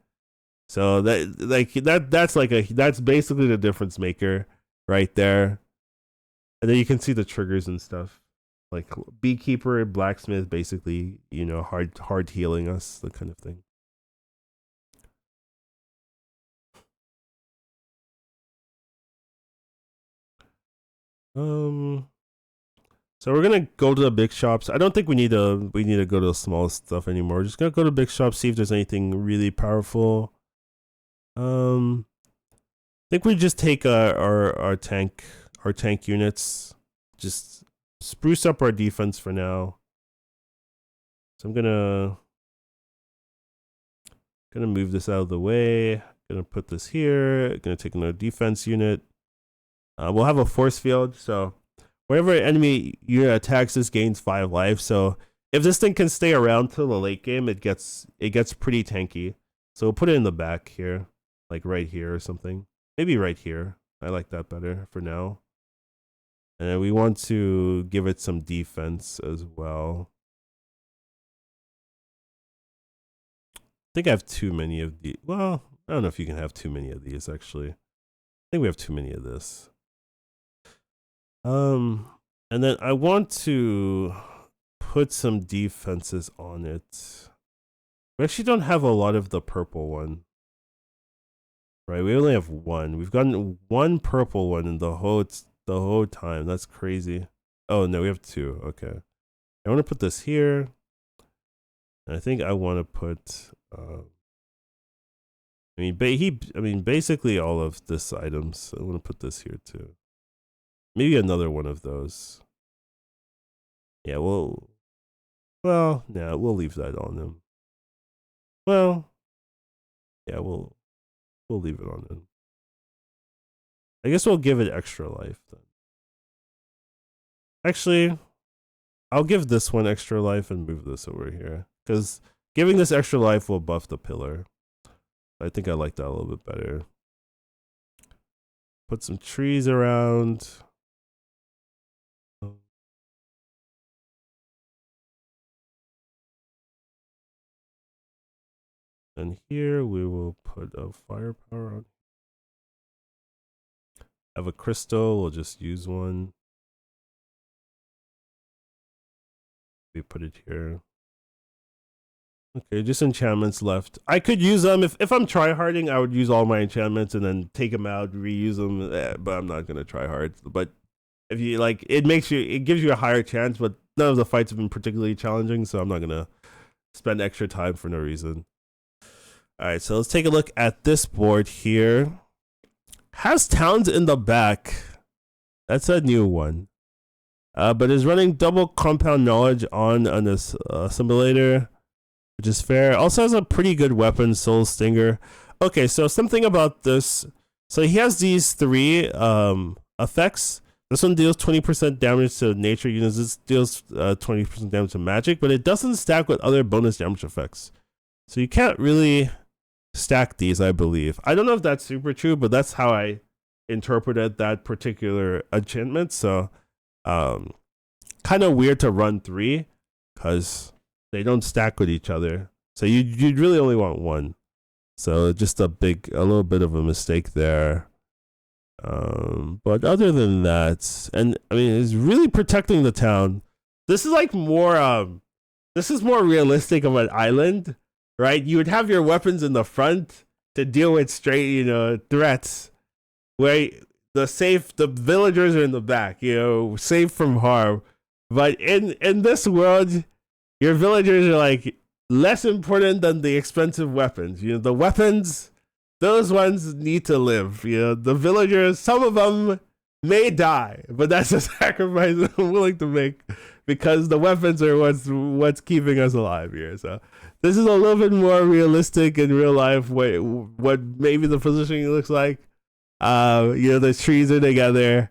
So that's basically the difference maker right there. And then you can see the triggers and stuff. Like Beekeeper and Blacksmith basically, you know, hard healing us, that kind of thing. So we're gonna go to the big shops. I don't think we need to go to the small stuff anymore. We're just gonna go to big shops, see if there's anything really powerful. I think we just take our tank units, just spruce up our defense for now. So I'm gonna move this out of the way. Gonna put this here. Gonna take another defense unit. We'll have a force field, so whenever an enemy unit attacks, this gains 5 life. So if this thing can stay around till the late game, it gets pretty tanky. So we'll put it in the back here, like right here or something. Maybe right here. I like that better for now. And we want to give it some defense as well. I think I have too many of the. Well, I don't know if you can have too many of these actually. I think we have too many of this. And then I want to put some defenses on it. We actually don't have a lot of the purple one. Right, we only have one. We've gotten one purple one in the whole time. That's crazy. Oh no, we have 2. Okay. I want to put this here. And I think I want to put I mean basically all of this items. I want to put this here too. Maybe another one of those. Yeah, we'll leave that on him. Well, yeah, we'll leave it on him. I guess we'll give it extra life then. Actually, I'll give this one extra life and move this over here, because giving this extra life will buff the pillar. I think I like that a little bit better. Put some trees around. And here we will put a firepower on. Have a crystal, we'll just use one. We put it here. Okay, just enchantments left. I could use them if I'm tryharding. I would use all my enchantments and then take them out, reuse them. But I'm not gonna try hard. But if you like, it gives you a higher chance. But none of the fights have been particularly challenging, so I'm not gonna spend extra time for no reason. All right, so let's take a look at this board here. Has towns in the back. That's a new one. But is running double compound knowledge on this simulator, which is fair. Also has a pretty good weapon, Soul Stinger. Okay, so something about this. So he has these 3 effects. This one deals 20% damage to nature units. This deals 20% damage to magic, but it doesn't stack with other bonus damage effects. So you can't really stack these, I believe. I don't know if that's super true, but that's how I interpreted that particular enchantment. So kind of weird to run 3 because they don't stack with each other. So you'd really only want 1. So just a little bit of a mistake there. But other than that, and I mean, it's really protecting the town. This is like more. This is more realistic of an island, right? You would have your weapons in the front to deal with straight, threats. Where the villagers are in the back, safe from harm. But in this world, your villagers are like less important than the expensive weapons. The weapons, those ones need to live. The villagers, some of them may die, but that's a sacrifice I'm willing to make because the weapons are what's keeping us alive here. So this is a little bit more realistic in real life. What maybe the positioning looks like. The trees are together.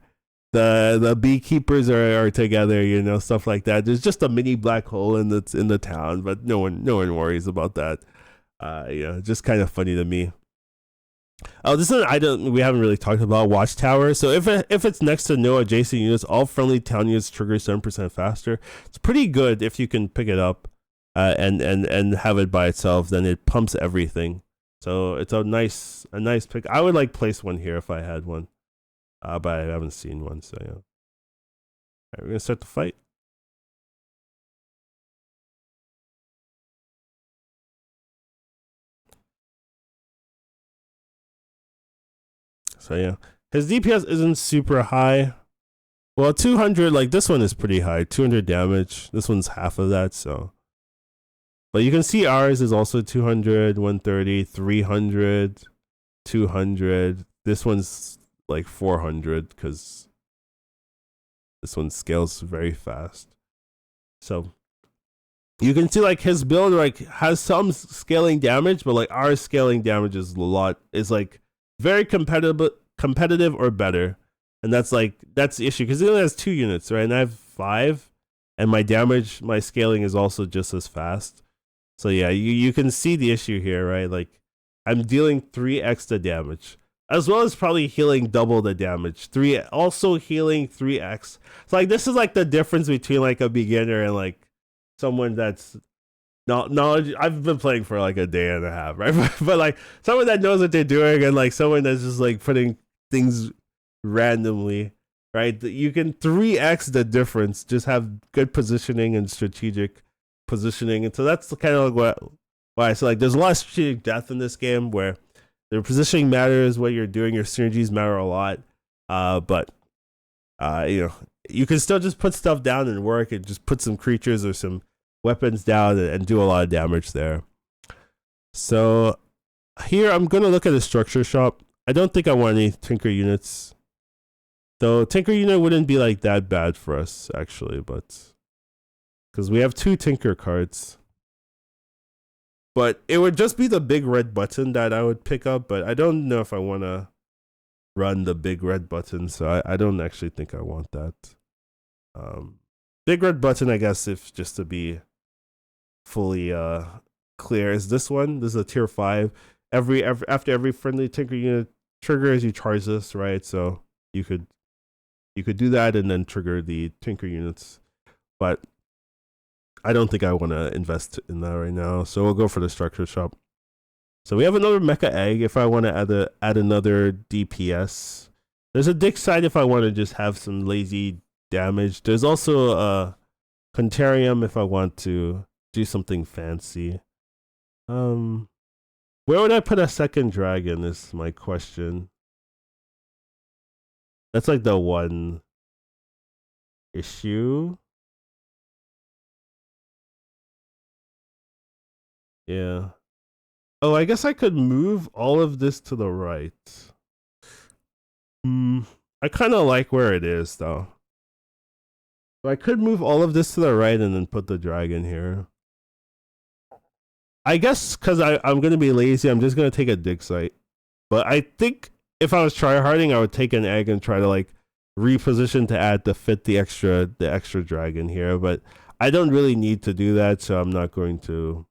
The beekeepers are together, stuff like that. There's just a mini black hole in the town, but no one worries about that. Just kind of funny to me. Oh, this is we haven't really talked about Watchtower. So if it's next to no adjacent units, all friendly town units trigger 7% faster. It's pretty good if you can pick it up and have it by itself. Then it pumps everything. So it's a nice pick. I would like place one here if I had one. But I haven't seen one, so yeah. All right, we're gonna start the fight. So yeah, his DPS isn't super high. Well, 200, like this one is pretty high. 200 damage. This one's half of that, so. But you can see ours is also 200, 130, 300, 200. This one's like 400 because this one scales very fast. So you can see like his build like has some scaling damage, but like our scaling damage is like very competitive or better. And that's the issue because it only has 2 units, right? And I have 5, and my scaling is also just as fast. So yeah, you can see the issue here, right? Like I'm dealing 3x the damage, as well as probably healing double the damage. Also healing 3x. So like this is like the difference between like a beginner and like someone that's not knowledge. I've been playing for like a day and a half, right? But like someone that knows what they're doing and like someone that's just like putting things randomly, right? You can 3x the difference. Just have good positioning and strategic positioning, and so that's kind of like why I say like there's a lot of strategic depth in this game where the positioning matters, what you're doing, your synergies matter a lot. But you can still just put stuff down and work and just put some creatures or some weapons down and do a lot of damage there. So here I'm gonna look at a structure shop. I don't think I want any Tinker units, though. Tinker unit wouldn't be like that bad for us actually, but because we have 2 Tinker cards. But it would just be the big red button that I would pick up, but I don't know if I want to run the big red button, so I don't actually think I want that. Big red button, I guess, if just to be fully clear, is this one. This is a tier 5. After every friendly Tinker unit triggers, you charge this, right? So you could do that and then trigger the Tinker units. But I don't think I want to invest in that right now, so we'll go for the structure shop. So we have another mecha egg if I want to add another DPS. There's a Dick side if I want to just have some lazy damage. There's also a Contarium if I want to do something fancy. Where would I put a second dragon is my question. That's like the one issue. Yeah. Oh, I guess I could move all of this to the right. I kind of like where it is, though. So I could move all of this to the right and then put the dragon here. I guess because I'm going to be lazy, I'm just going to take a dig site. But I think if I was tryharding, I would take an egg and try to like reposition to add to fit the extra dragon here. But I don't really need to do that, so I'm not going to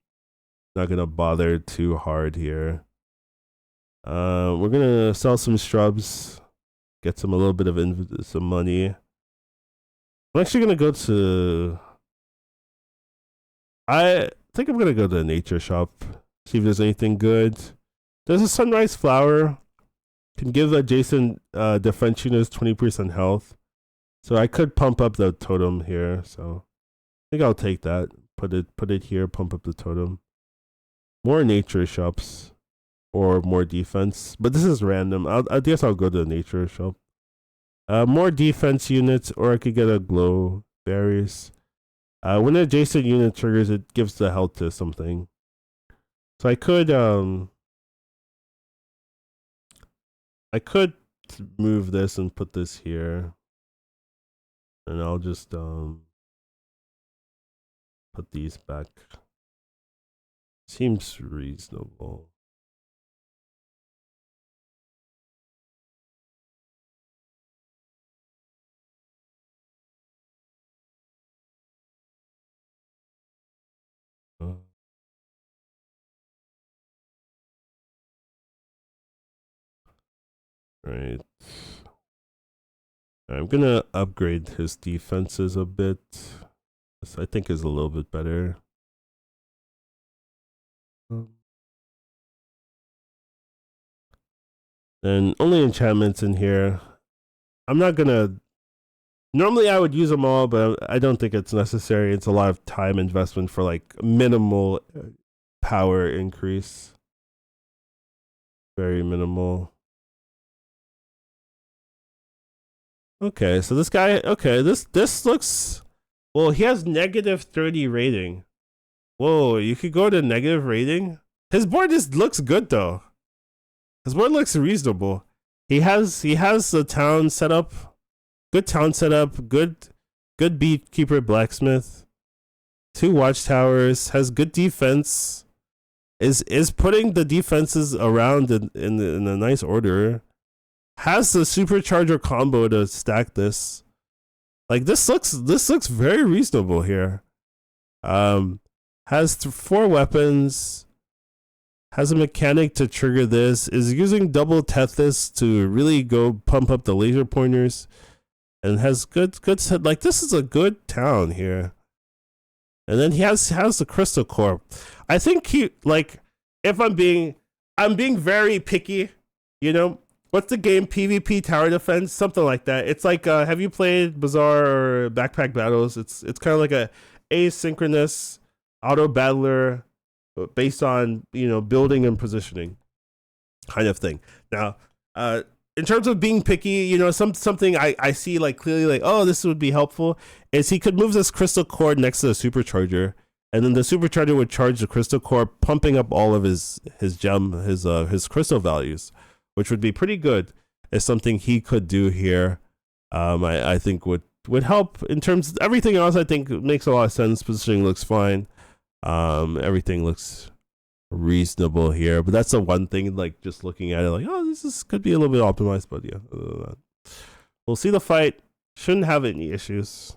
bother too hard here. We're gonna sell some shrubs, get a little bit of some money. I'm actually gonna go to. I think I'm gonna go to the nature shop, see if there's anything good. There's a sunrise flower. Can give adjacent defense units 20% health. So I could pump up the totem here. So I think I'll take that. Put it here, pump up the totem. More nature shops or more defense. But this is random. I guess I'll go to the nature shop. More defense units, or I could get a glow berries. When an adjacent unit triggers, it gives the health to something. So I could move this and put this here. And I'll just put these back. Seems reasonable. Right. I'm gonna upgrade his defenses a bit. This I think is a little bit better. And only enchantments in here. I'm not gonna. Normally I would use them all, but I don't think it's necessary. It's a lot of time investment for like minimal power increase. Very minimal. Okay, so this guy, okay, this looks, well, he has negative 30 rating. Whoa, you could go to negative rating? His board just looks good though. His board looks reasonable. He has the town set up, good town setup, good beekeeper blacksmith, 2 watchtowers, has good defense, is putting the defenses around in a nice order. Has the supercharger combo to stack this. Like this looks very reasonable here. Has 4 weapons. Has a mechanic to trigger this. Is using double Tethys to really go pump up the laser pointers. And has good like this is a good town here. And then he has the crystal core. I think he like if I'm being very picky, you know. What's the game? PvP tower defense, something like that. It's like, have you played Bazaar or Backpack Battles? It's kind of like a asynchronous auto battler based on building and positioning kind of thing. Now, in terms of being picky, something I see like clearly like, oh, this would be helpful is he could move this crystal core next to the supercharger, and then the supercharger would charge the crystal core, pumping up all of his crystal values, which would be pretty good. Is something he could do here. I think would help in terms of everything else. I think makes a lot of sense. Positioning looks fine. Everything looks reasonable here, but that's the one thing. Like just looking at it, like, oh, this could be a little bit optimized, but yeah, other than that, we'll see the fight. Shouldn't have any issues.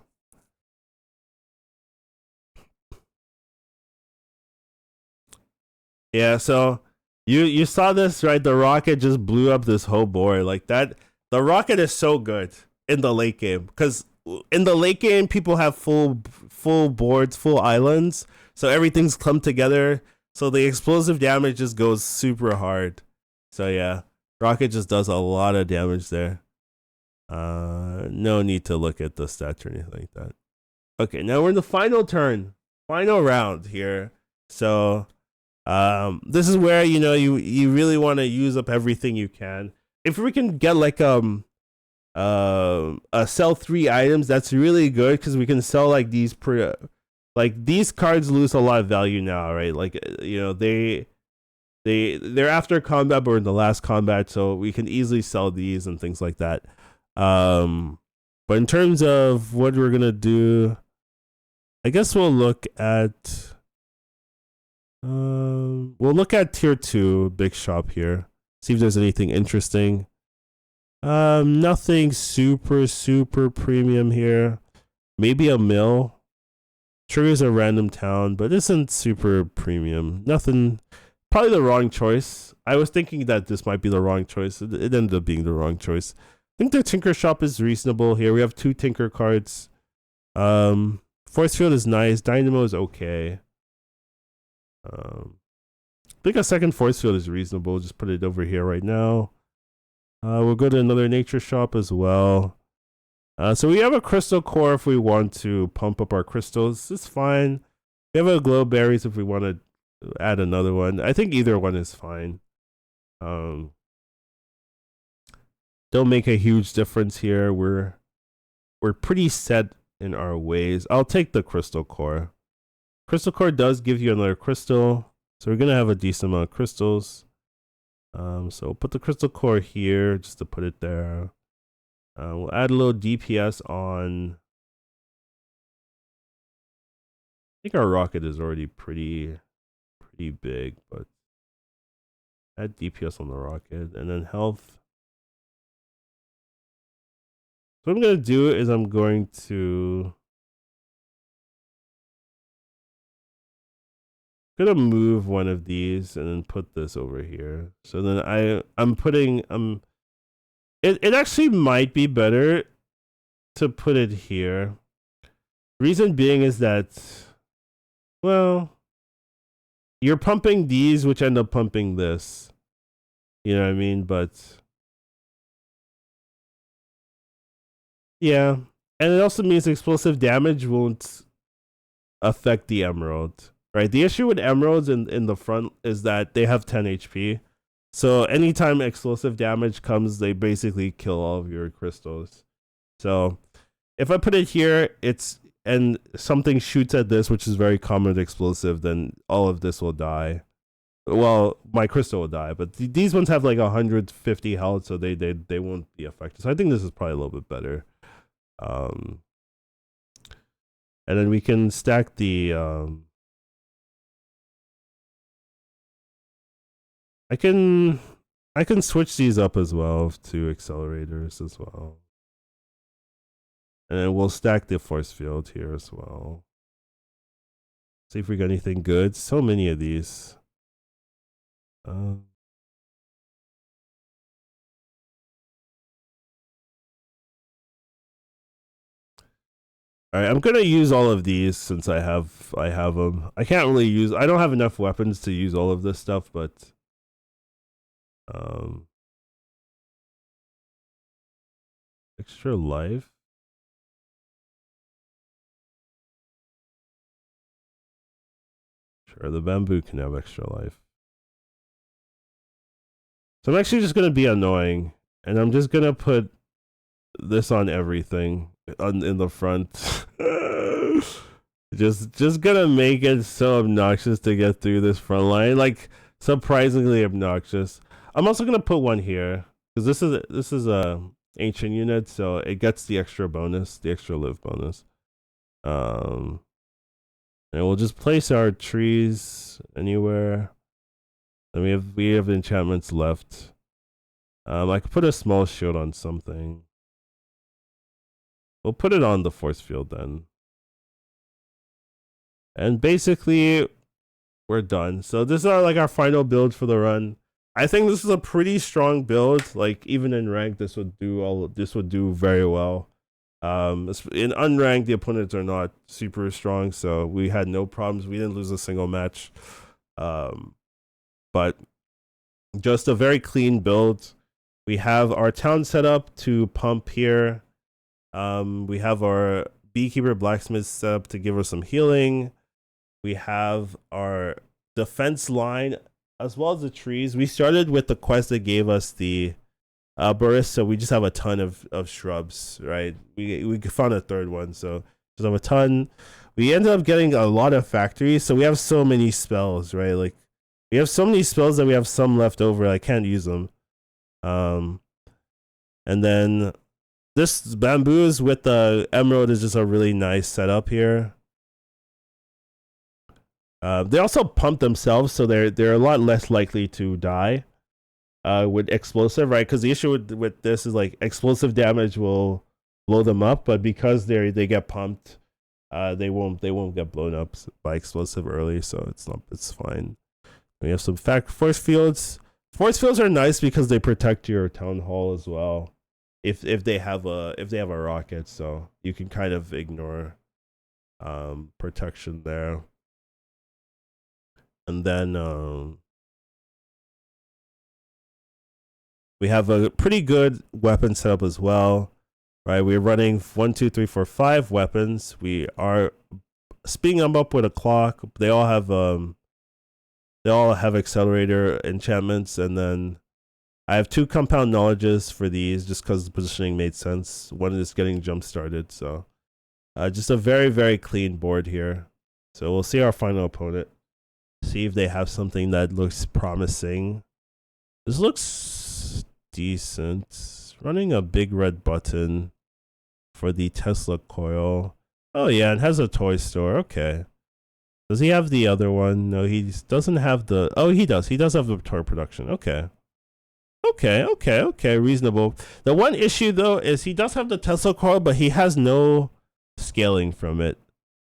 Yeah, so you saw this, right? The rocket just blew up this whole board like that. The rocket is so good in the late game because in the late game people have full boards, full islands, so everything's clumped together. So the explosive damage just goes super hard. So yeah, rocket just does a lot of damage there. No need to look at the stats or anything like that. Okay, now we're in the final turn, final round here. So this is where you really want to use up everything you can. If we can get like sell 3 items, that's really good because we can sell like these these cards lose a lot of value now, right? Like they're after combat or in the last combat, so we can easily sell these and things like that. But in terms of what we're gonna do, I guess we'll look at tier 2 big shop here. See if there's anything interesting. Nothing super premium here. Maybe a mill. Triggers a random town, but isn't super premium. Nothing. Probably the wrong choice. I was thinking that this might be the wrong choice. It ended up being the wrong choice. I think the Tinker shop is reasonable here. We have 2 Tinker cards. Force field is nice. Dynamo is okay. I think a second force field is reasonable. Just put it over here right now. We'll go to another nature shop as well. So we have a crystal core if we want to pump up our crystals. It's fine. We have a glow berries if we want to add another one. I think either one is fine. Don't make a huge difference here. We're pretty set in our ways. I'll take the crystal core. Crystal core does give you another crystal, so we're gonna have a decent amount of crystals. So we'll put the crystal core here just to put it there. We'll add a little DPS on. I think our rocket is already pretty big, but add DPS on the rocket, and then health. So what I'm gonna do is I'm going to move one of these and then put this over here. So then I'm putting it actually might be better to put it here. Reason being is that, well, you're pumping these, which end up pumping this. You know what I mean? But yeah, and it also means explosive damage won't affect the emerald, right? The issue with emeralds in the front is that they have 10 HP. So anytime explosive damage comes, they basically kill all of your crystals. So if I put it here, and something shoots at this, which is very common with explosive, then all of this will die. Well, my crystal will die, but these ones have like 150 health, so they won't be affected. So I think this is probably a little bit better. And then we can stack the I can switch these up as well to accelerators as well. And then we'll stack the force field here as well. See if we got anything good. So many of these. All right, I'm gonna use all of these since I have them. I can't really use. I don't have enough weapons to use all of this stuff, but extra life. Sure, the bamboo can have extra life. So I'm actually just gonna be annoying, and I'm just gonna put this on everything in the front. just gonna make it so obnoxious to get through this front line, like surprisingly obnoxious. I'm also gonna put one here because this is a ancient unit, so it gets the extra bonus, the extra live bonus. And we'll just place our trees anywhere. And we have enchantments left. I could put a small shield on something. We'll put it on the force field then. And basically, we're done. So this is like our final build for the run. I think this is a pretty strong build. Like even in rank, this would do very well. In unranked, the opponents are not super strong, so we had no problems. We didn't lose a single match. But just a very clean build. We have our town set up to pump here. We have our beekeeper blacksmith set up to give us some healing. We have our defense line as well as the trees. We started with the quest that gave us the burst, so we just have a ton of shrubs, right? We found a third one, so just have a ton. We ended up getting a lot of factories, so we have so many spells, right? Like we have so many spells that we have some left over. I can't use them. And then this bamboos with the emerald is just a really nice setup here. They also pump themselves, so they're a lot less likely to die with explosive, right? Because the issue with this is like explosive damage will blow them up, but because they get pumped, they won't get blown up by explosive early, so it's fine. We have some force fields. Force fields are nice because they protect your town hall as well. If they have a rocket, so you can kind of ignore protection there. And then We have a pretty good weapon setup as well, right? We're running 1, 2, 3, 4, 5 weapons. We are speeding them up with a clock. They all have accelerator enchantments, and then I have 2 compound knowledges for these just because the positioning made sense. One is getting jump started, so just a very, very clean board here. So we'll see our final opponent. See if they have something that looks promising. This looks decent. Running a big red button for the Tesla coil. Oh yeah, it has a toy store. Okay. Does he have the other one? No, he doesn't have the... Oh, he does. He does have the toy production. Okay. Okay. Reasonable. The one issue, though, is he does have the Tesla coil, but he has no scaling from it.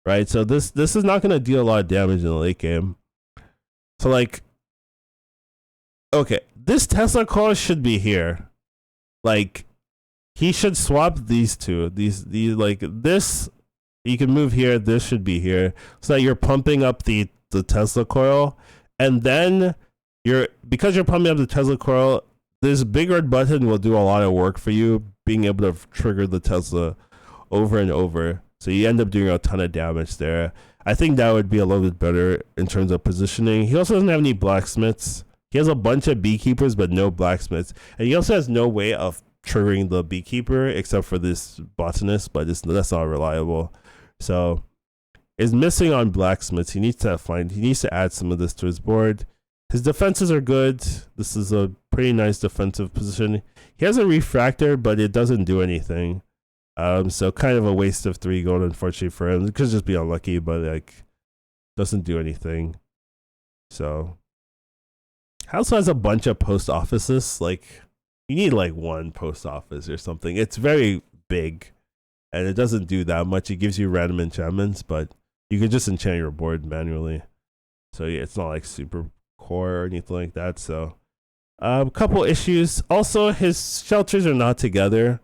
Right? So this is not going to deal a lot of damage in the late game. So, like... Okay. This Tesla coil should be here. Like, he should swap these two. These like, this... You can move here. This should be here. So that you're pumping up the Tesla coil. And then, because you're pumping up the Tesla coil... This big red button will do a lot of work for you, being able to trigger the Tesla over and over. So you end up doing a ton of damage there. I think that would be a little bit better in terms of positioning. He also doesn't have any blacksmiths. He has a bunch of beekeepers, but no blacksmiths. And he also has no way of triggering the beekeeper except for this botanist, but that's not reliable. So is missing on blacksmiths. He needs to add some of this to his board. His defenses are good. This is a pretty nice defensive position. He has a refractor, but it doesn't do anything. So kind of a waste of 3 gold, unfortunately for him. It could just be unlucky, but like doesn't do anything. So he also has a bunch of post offices. Like you need like 1 post office or something. It's very big, and it doesn't do that much. It gives you random enchantments, but you can just enchant your board manually. So yeah, it's not like super core or anything like that. So a couple issues. Also, his shelters are not together,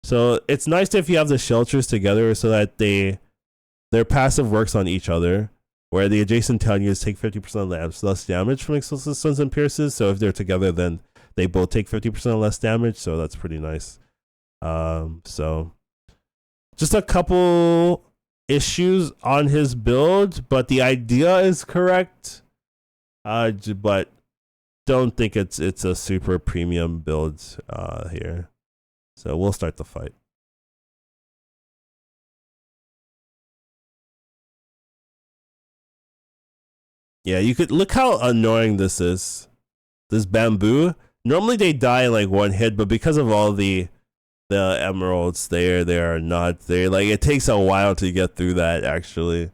so it's nice if you have the shelters together so that their passive works on each other, where the adjacent town units take 50% less damage from explosive stuns and pierces. So if they're together, then they both take 50% less damage, so that's pretty nice. So just a couple issues on his build, but the idea is correct. But don't think it's a super premium build here. So we'll start the fight. Yeah, you could look how annoying this is. This bamboo. Normally they die in like 1 hit, but because of all the emeralds they are not there. Like it takes a while to get through that actually.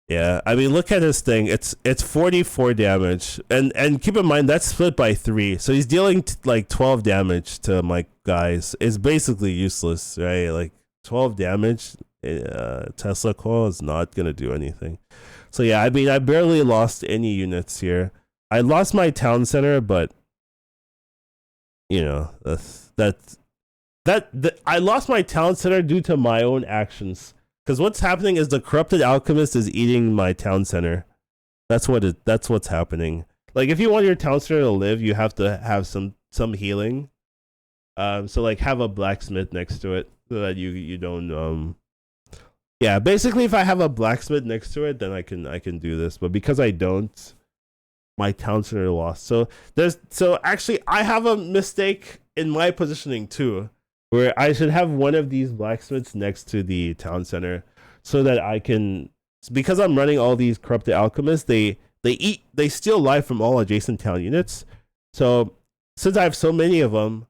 Yeah, I mean, look at this thing. It's 44 damage, and keep in mind that's split by 3, so he's dealing like 12 damage to my guys. It's basically useless, right? Like 12 damage. Tesla coil is not gonna do anything. So yeah, I mean, I barely lost any units here. I lost my town center, but you know, I lost my town center due to my own actions. Because what's happening is the corrupted alchemist is eating my town center. That's what's happening. Like if you want your town center to live, you have to have some healing. So like have a blacksmith next to it so that you don't yeah, basically if I have a blacksmith next to it, then I can do this. But because I don't, my town center lost. So actually I have a mistake in my positioning too, where I should have one of these blacksmiths next to the town center so that I can, because I'm running all these corrupted alchemists, they steal life from all adjacent town units. So since I have so many of them,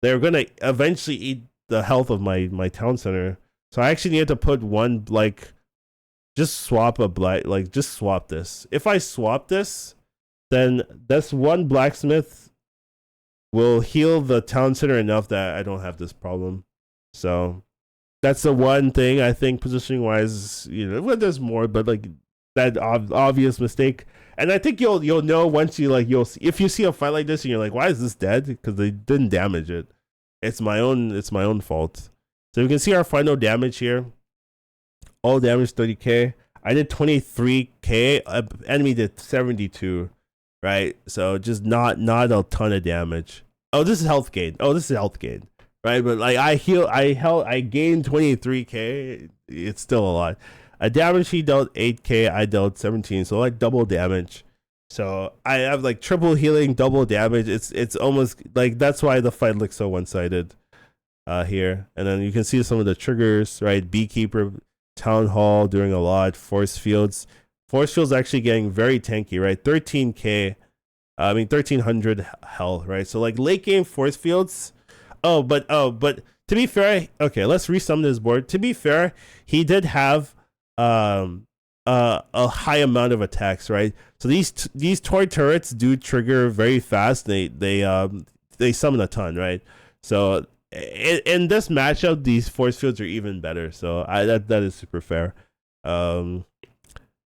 they're gonna eventually eat the health of my town center. So I actually need to put one, like, just swap just swap this. If I swap this, then this one blacksmith will heal the town center enough that I don't have this problem. So that's the one thing I think positioning wise, you know, well, there's more, but like that obvious mistake. And I think you'll know once you if you see a fight like this and you're like, why is this dead? Because they didn't damage it. It's my own fault. So we can see our final damage here. All damage 30k. I did 23k. Enemy did 72. right? So just not a ton of damage. Oh, this is health gain. Oh, this is health gain, right? But like I gained 23k. It's still a lot. Damage he dealt 8k. I dealt 17, so like double damage. So I have like triple healing, double damage. It's almost like that's why the fight looks so one-sided here. And then you can see some of the triggers, right? Beekeeper, Town Hall doing a lot. Force Fields. Force Fields actually getting very tanky, right? 13k. 1300 health, right? So like late game Force Fields. But to be fair, okay, let's resum this board. To be fair, he did have a high amount of attacks, right? So these toy turrets do trigger very fast. They summon a ton, right? So in this matchup, these Force Fields are even better. So that is super fair.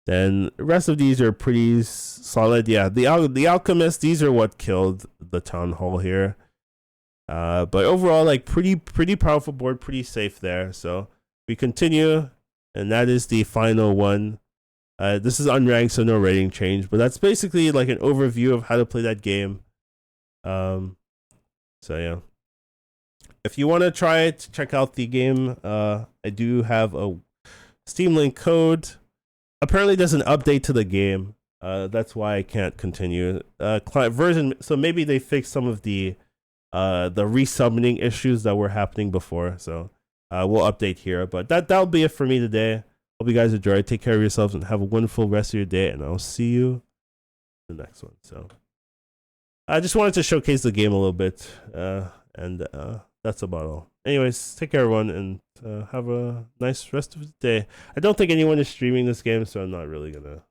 Then the rest of these are pretty solid. Yeah, the Alchemist, these are what killed the Town Hall here. But overall, like pretty powerful board, pretty safe there. So we continue, and that is the final one. This is unranked, so no rating change, but that's basically like an overview of how to play that game. So yeah, if you want to try it, check out the game. I do have a Steam link code. Apparently there's an update to the game. That's why I can't continue. Client version, so maybe they fixed some of the resummoning issues that were happening before. So we'll update here. But that'll be it for me today. Hope you guys enjoy. Take care of yourselves and have a wonderful rest of your day. And I'll see you in the next one. So I just wanted to showcase the game a little bit. And that's about all. Anyways, take care, everyone, and have a nice rest of the day. I don't think anyone is streaming this game, so I'm not really gonna